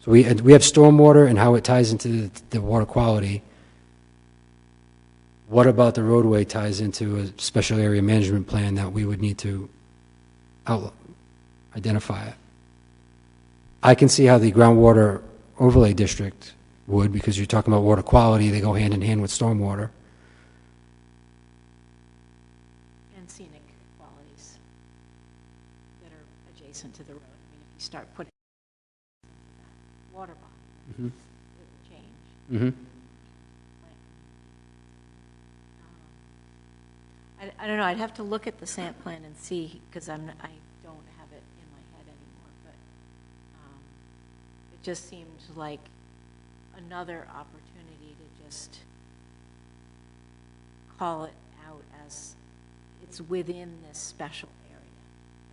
So we have stormwater and how it ties into the water quality. What about the roadway ties into a special area management plan that we would need to identify it? I can see how the groundwater overlay district would, because you're talking about water quality, they go hand in hand with stormwater. and scenic qualities that are adjacent to the road. I mean, if you start putting that water body, Mhm. it will change. Mm-hmm. I don't know, I'd have to look at the SAMP plan and see, because I don't have it in my head anymore, but it just seemed like another opportunity to just call it out as it's within this special area.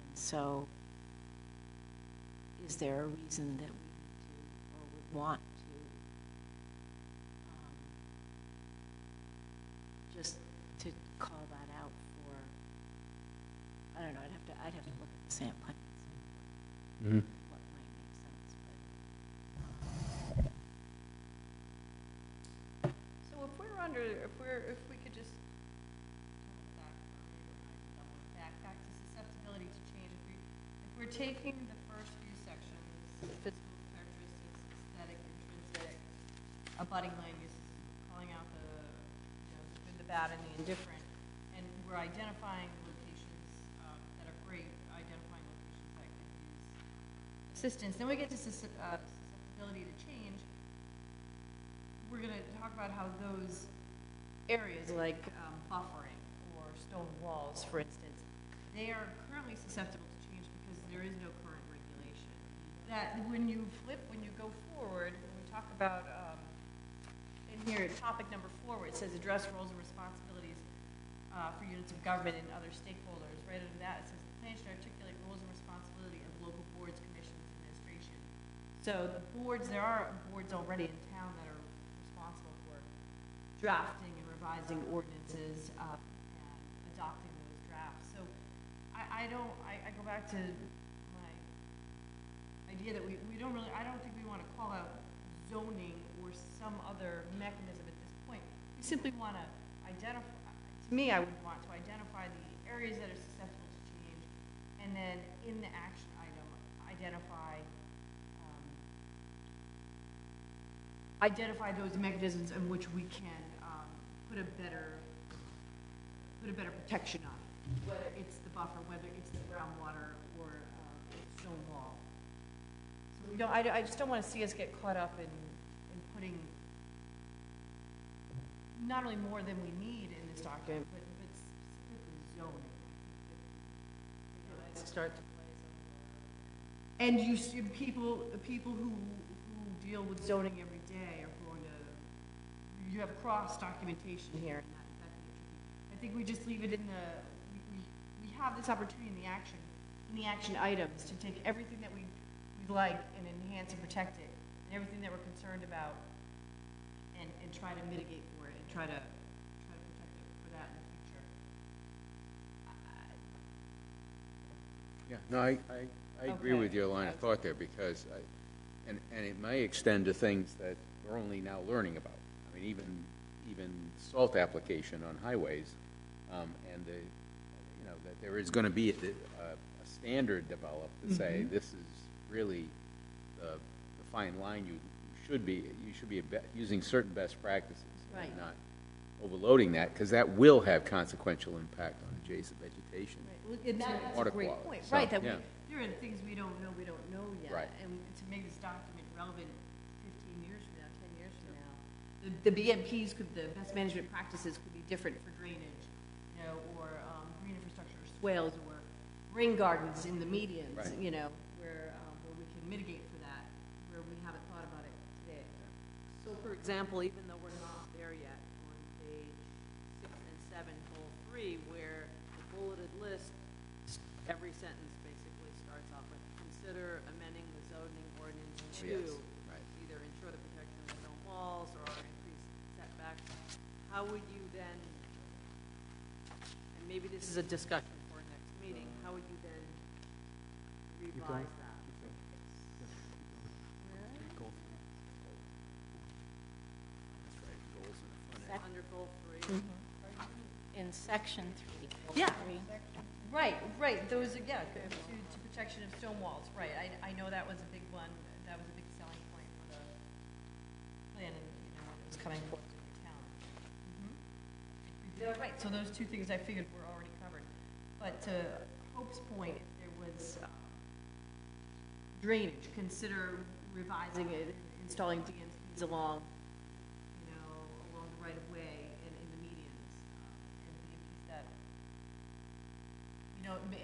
And so, is there a reason that we need to, or would want to, just to call that out for, I don't know, I'd have to look at the SAMP plan and see Mm-hmm. what might make sense, but. So if we're under, if we could just back to susceptibility to change, if we're taking the first few sections, physical characteristics, aesthetic, intrinsic, abutting land uses, calling out the, the good, the bad, and the indifferent, and we're identifying locations that are great, identifying locations that could use assistance, then we get to susceptibility to change. We're going to talk about how those areas, like buffering or stone walls, for instance, they are currently susceptible to change because there is no current regulation. That when you go forward, when we talk about, in here, topic number 4, where it says address roles and responsibilities for units of government and other stakeholders, right under that, it says the plan should articulate roles and responsibility of local boards, commissions, and administration. So the boards, there are boards already in town that are responsible for drafting and revising ordinances and adopting those drafts. So I go back to my idea that we don't really, I don't think we want to call out zoning or some other mechanism at this point. We simply want to identify, to me, I would want to identify the areas that are susceptible to change, and then in the action item, identify those mechanisms in which we can put a better protection on it, whether it's the buffer, whether it's the groundwater, or stone wall. So we don't, I just don't want to see us get caught up in putting not only more than we need in this document, but specifically zoning. Start to play And you see people who deal with zoning every day are going to, you have cross documentation here, and that can get tricky. I think we just leave it in the, we have this opportunity in the action items to take everything that we like and enhance and protect it, and everything that we're concerned about, and try to mitigate for it, and try to protect it for that in the future. Yeah, no, I agree with your line of thought there, because and it may extend to things that we're only now learning about. I mean, even salt application on highways, and that there is going to be a standard developed to say this is really the fine line you should be using certain best practices, Right. and not overloading that, because that will have consequential impact on adjacent vegetation. Right. Well, and that's Water a great quality. point, So, right? That yeah. there are things we don't know yet, Right. and to make this document relevant 15 years from now, 10 years from now, the BMPs the best management practices could be different for drainage, or green infrastructure, or swales, or rain gardens in the medians, Right. where we can mitigate for that, where we haven't thought about it today. So, for example, even though we're not there yet, on page 6 and 7, goal 3, where the bulleted list, every sentence basically starts off with, consider amending the zoning ordinance to Yes, right. either ensure the protection of stone walls or increase setbacks. How would you then, and maybe this is a discussion for next meeting, how would you then revise that? Under goal 3. In section 3. Yeah. Right, those are, to protection of stone walls, right. I know that was a big one, that was a big selling point for the plan, and, it was coming forth to the town. Yeah, right, so those two things I figured were already covered. But to Hope's point, there was drainage, consider revising it, installing DNCs along the right of way and in the medians, and BMPs that,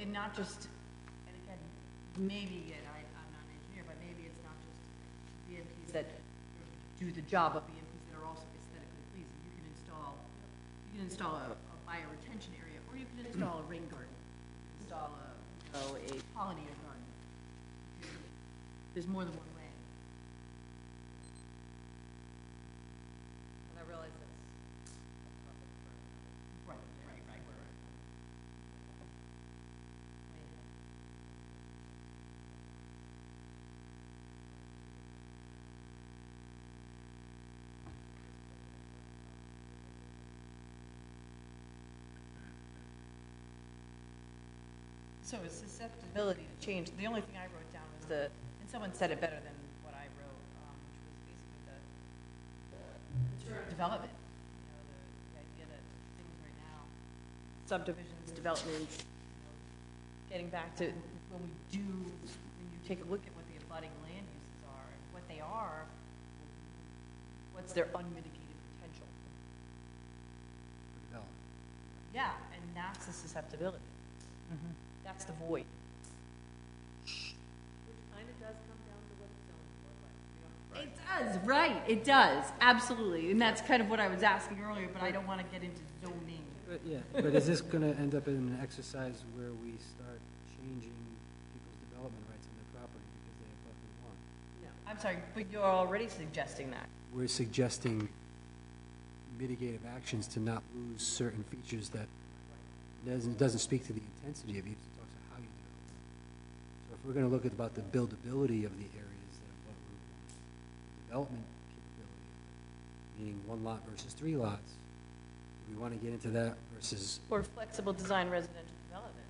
and not just, and again, maybe, and I'm not an engineer, but maybe it's not just BMPs that do the job of BMPs that are also aesthetically pleasing. You can install a bioretention area, or you can install a rain garden. You can install a pollinator garden. There's more than one way. And I realize that's Right. So it's susceptibility to change. The only thing I wrote down was and someone said it better than what I wrote, which was basically the term development. The idea that things right now, subdivisions, developments, getting back to when you take a look at what the abutting land uses are, and what they are, what's their unmitigated potential. Yeah, and that's the susceptibility. That's the void. does, right, it does, absolutely, and that's kind of what I was asking earlier, but I don't want to get into zoning. But is this going to end up in an exercise where we start changing people's development rights on their property because they have what we want? No, I'm sorry, but you're already suggesting that. We're suggesting mitigative actions to not lose certain features that doesn't speak to the intensity of use, it talks about how you develop. So if we're going to look at about the buildability of the areas that are what we want, the development capability of it, meaning one lot versus 3 lots, do we want to get into that versus Or flexible design residential development,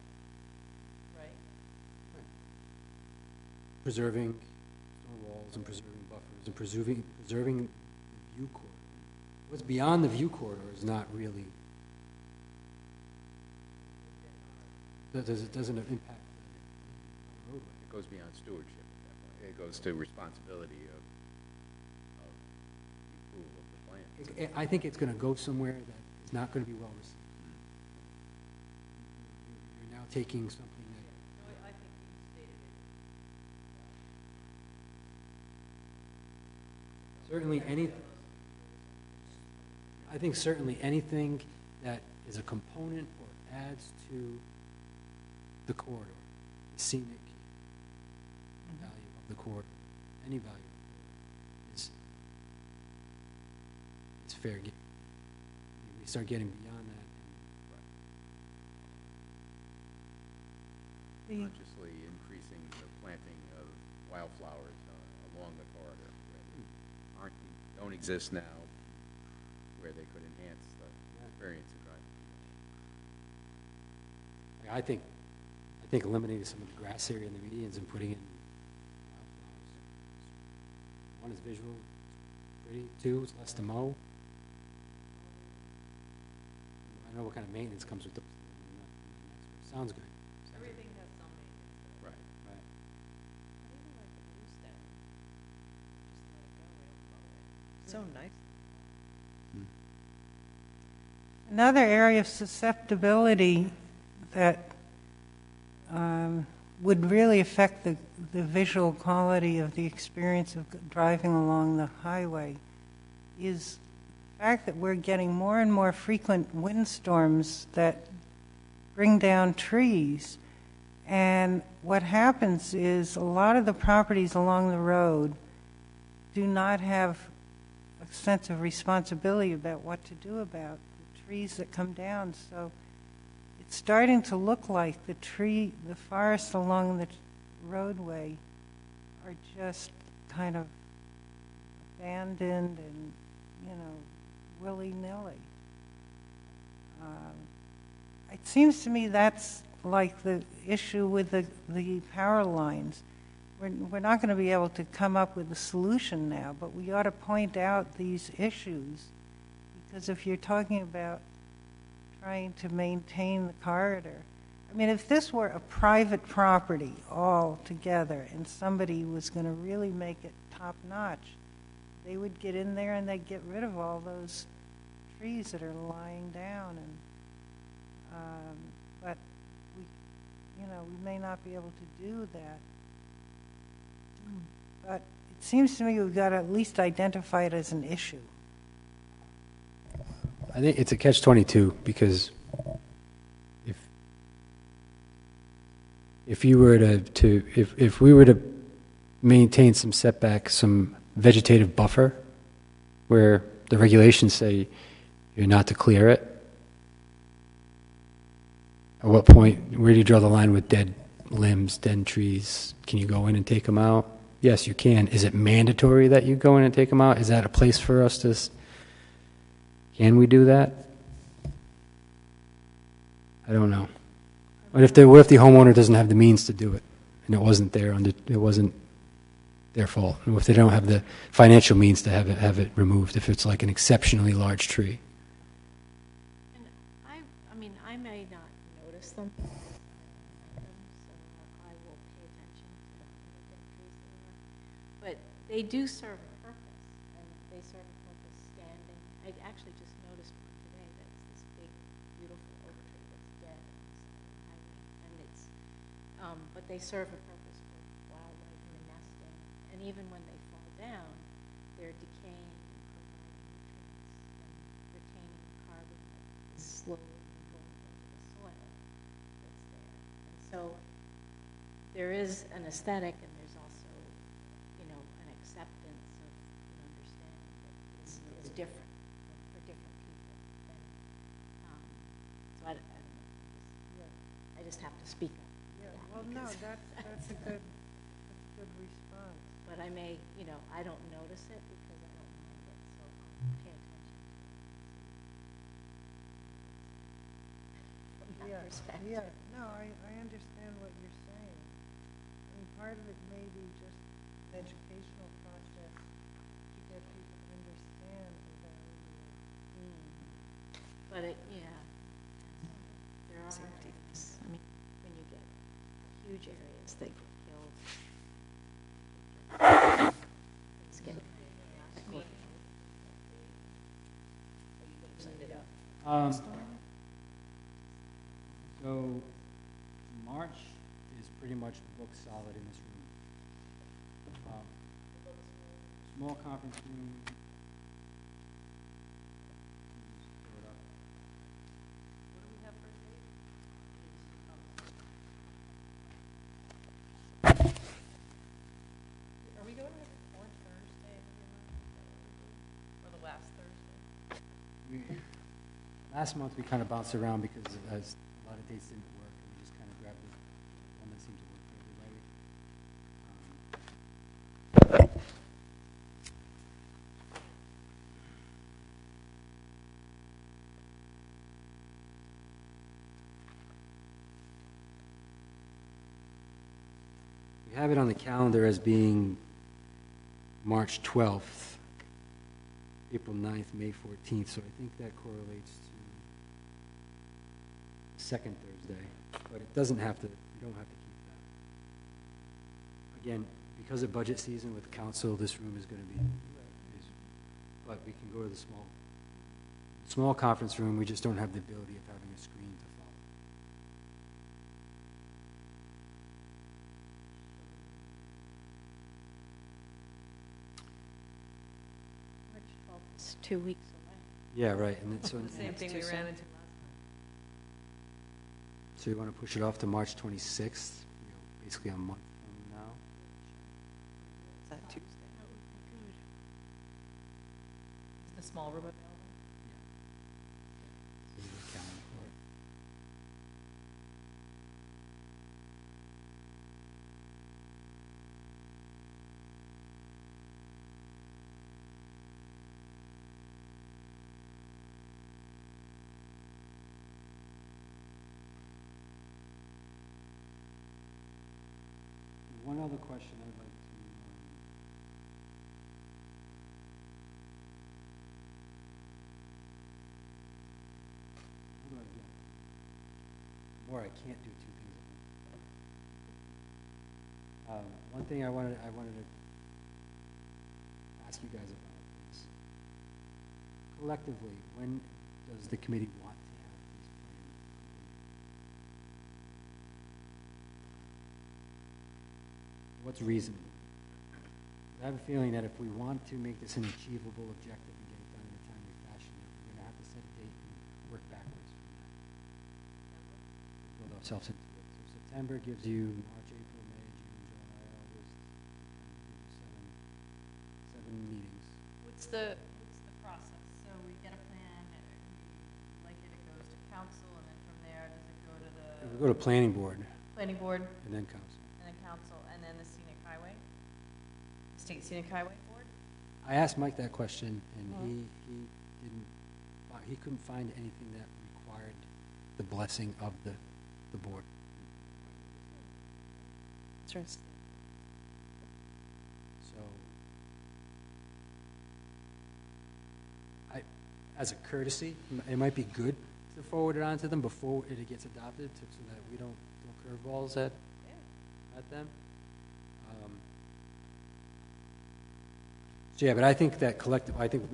right? preserving stone walls and preserving buffers and preserving the view corridor? What's beyond the view corridor is not really, it doesn't impact the roadway. It goes beyond stewardship at that point. It goes to responsibility of the approval of the plan. I think it's going to go somewhere that is not going to be well received. You're now taking something that, I think you stated it. certainly I think certainly anything that is a component or adds to the corridor, the scenic value of the corridor, any value of the corridor, is fair game. We start getting beyond that. Consciously increasing the planting of wildflowers along the corridor where don't exist now, where they could enhance the experience of driving. I think eliminating some of the grass area in the medians and putting in wildflowers. One is visual, pretty. 2, it's less to mow. I don't know what kind of maintenance comes with those. Sounds good. Everything has some maintenance. Right. Right. I even like the blue stem. Just let it go, I don't mow it. So nice. Another area of susceptibility that would really affect the visual quality of the experience of driving along the highway is the fact that we're getting more and more frequent windstorms that bring down trees. And what happens is a lot of the properties along the road do not have a sense of responsibility about what to do about the trees that come down. So it's starting to look like the forests along the roadway are just kind of abandoned and, willy-nilly. It seems to me that's like the issue with the power lines. We're not going to be able to come up with a solution now, but we ought to point out these issues, because if you're talking about trying to maintain the corridor, I mean, if this were a private property all together and somebody was going to really make it top-notch, they would get in there and they'd get rid of all those trees that are lying down. And but we may not be able to do that. But it seems to me we've got to at least identify it as an issue. I think it's a catch-22 because if you were if we were to maintain some setback, some vegetative buffer, where the regulations say you're not to clear it, at what point, where do you draw the line with dead limbs, dead trees? Can you go in and take them out? Yes, you can. Is it mandatory that you go in and take them out? Is that a place for us to? Can we do that? I don't know. What if the homeowner doesn't have the means to do it, and it wasn't their fault? And if they don't have the financial means to have it removed, if it's like an exceptionally large tree? And I may not notice them, so I will pay attention to the dead trees that are there. But they do serve a purpose, and they serve a purpose standing. I actually just noticed one today that's this big, beautiful oak tree that's dead on the side of the highway, and it's, but they serve a purpose for wildlife and nesting. And even when they fall down, they're decaying and providing nutrients and retaining carbon that is slowly going into the soil that's there. And so there is an aesthetic, and there's also, an acceptance of an understanding that is different for different people. And, so I don't know. I just have to speak up. Yeah, well, no, that's a good response. But I may, I don't notice it because I don't mind it, so I'll pay attention to it. From that perspective. Yeah, no, I understand what you're saying. I mean, part of it may be just an educational process to get people to understand the value. But there are, I mean, when you get huge areas that get killed, things get chaotic. So March is pretty much booked solid in this room. Small conference room. Just throw it up. Are we going to the fourth Thursday or the last Thursday? Last month we kind of bounced around because as a lot of dates didn't work, and we just kind of grabbed the one that seemed to work for everybody. We have it on the calendar as being March 12th, April 9th, May 14th, so I think that correlates to the second Thursday, but it doesn't have to, we don't have to keep that. Again, because of budget season with council, this room is going to be, but we can go to the small conference room, we just don't have the ability of having a screen to follow. March 12th is 2 weeks away. Yeah, right, and then, so, The same thing we ran into last time. so you want to push it off to March 26th, basically a month from now? Is that Tuesday? Is the small room available? This is the calendar for it. One other question I'd like to, how do I get, or I can't do two things at once. One thing I wanted to ask you guys about is, collectively, when does the committee want to have these plans complete? What's reasonable? I have a feeling that if we want to make this an achievable objective and get it done in a timely fashion, that we're going to have to set a date and work backwards from that. Build ourselves into it. So September gives you March, April, May, June, July, August. Kind of gives you seven meetings. What's the process? So we get a plan, we like it, it goes to council, and then from there, does it go to We go to planning board planning board, and then council. and then council, and then the scenic highway? State Scenic Highway Board? I asked Mike that question, and he couldn't find anything that required the blessing of the board. Sure. So, as a courtesy, it might be good to forward it on to them before it gets adopted, so that we don't throw curveballs at them. So yeah, but I think that collective, I think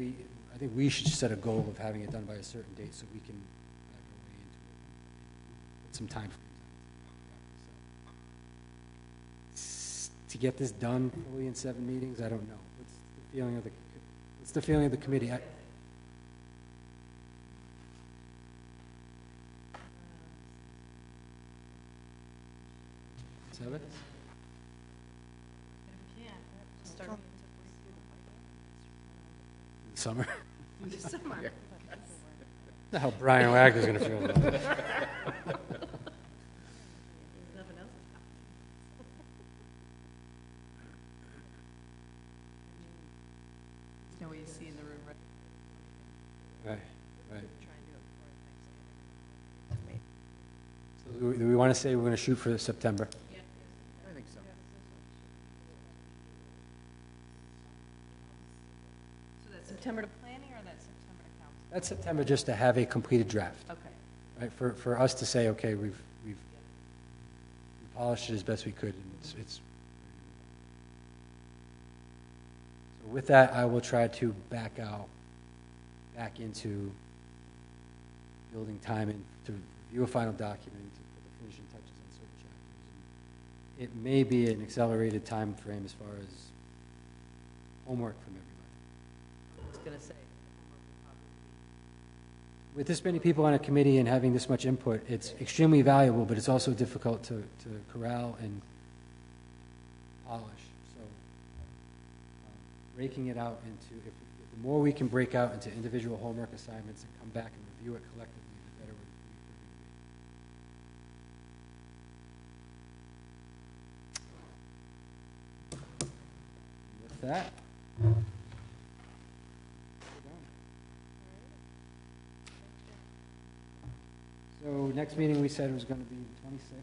we should set a goal of having it done by a certain date so we can back our way into it. Put some time frames on it. To get this done fully in 7 meetings, I don't know. What's the feeling of the It's the feeling of the committee. Seven? Summer. Know how Brian Wagner's going to feel about this. Know what you see in the room, right? Right, right. So do we want to say we're going to shoot for September? I think so. So that's September to planning or that's September to council? That's September, just to have a completed draft, Okay. right? For us to say, okay, we've polished it as best we could, and it's. So with that, I will try to back into building time and to review a final document, to put the finishing touches on certain chapters. And it may be an accelerated time frame as far as homework from everybody. I was going to say. With this many people on a committee and having this much input, it's extremely valuable, but it's also difficult to corral and polish. So breaking it out into, if the more we can break out into individual homework assignments and come back and review it collectively, the better we're going to be. With that, so next meeting we said was going to be the 26th.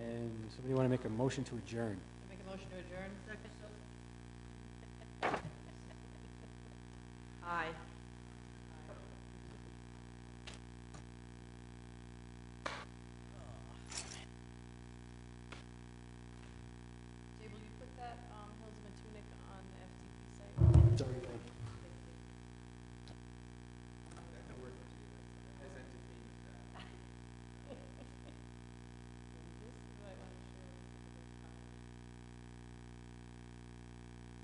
And somebody want to make a motion to adjourn? Make a motion to adjourn? Second. Aye. Jay, will you put that Hills Matunic on the FTP site? It's already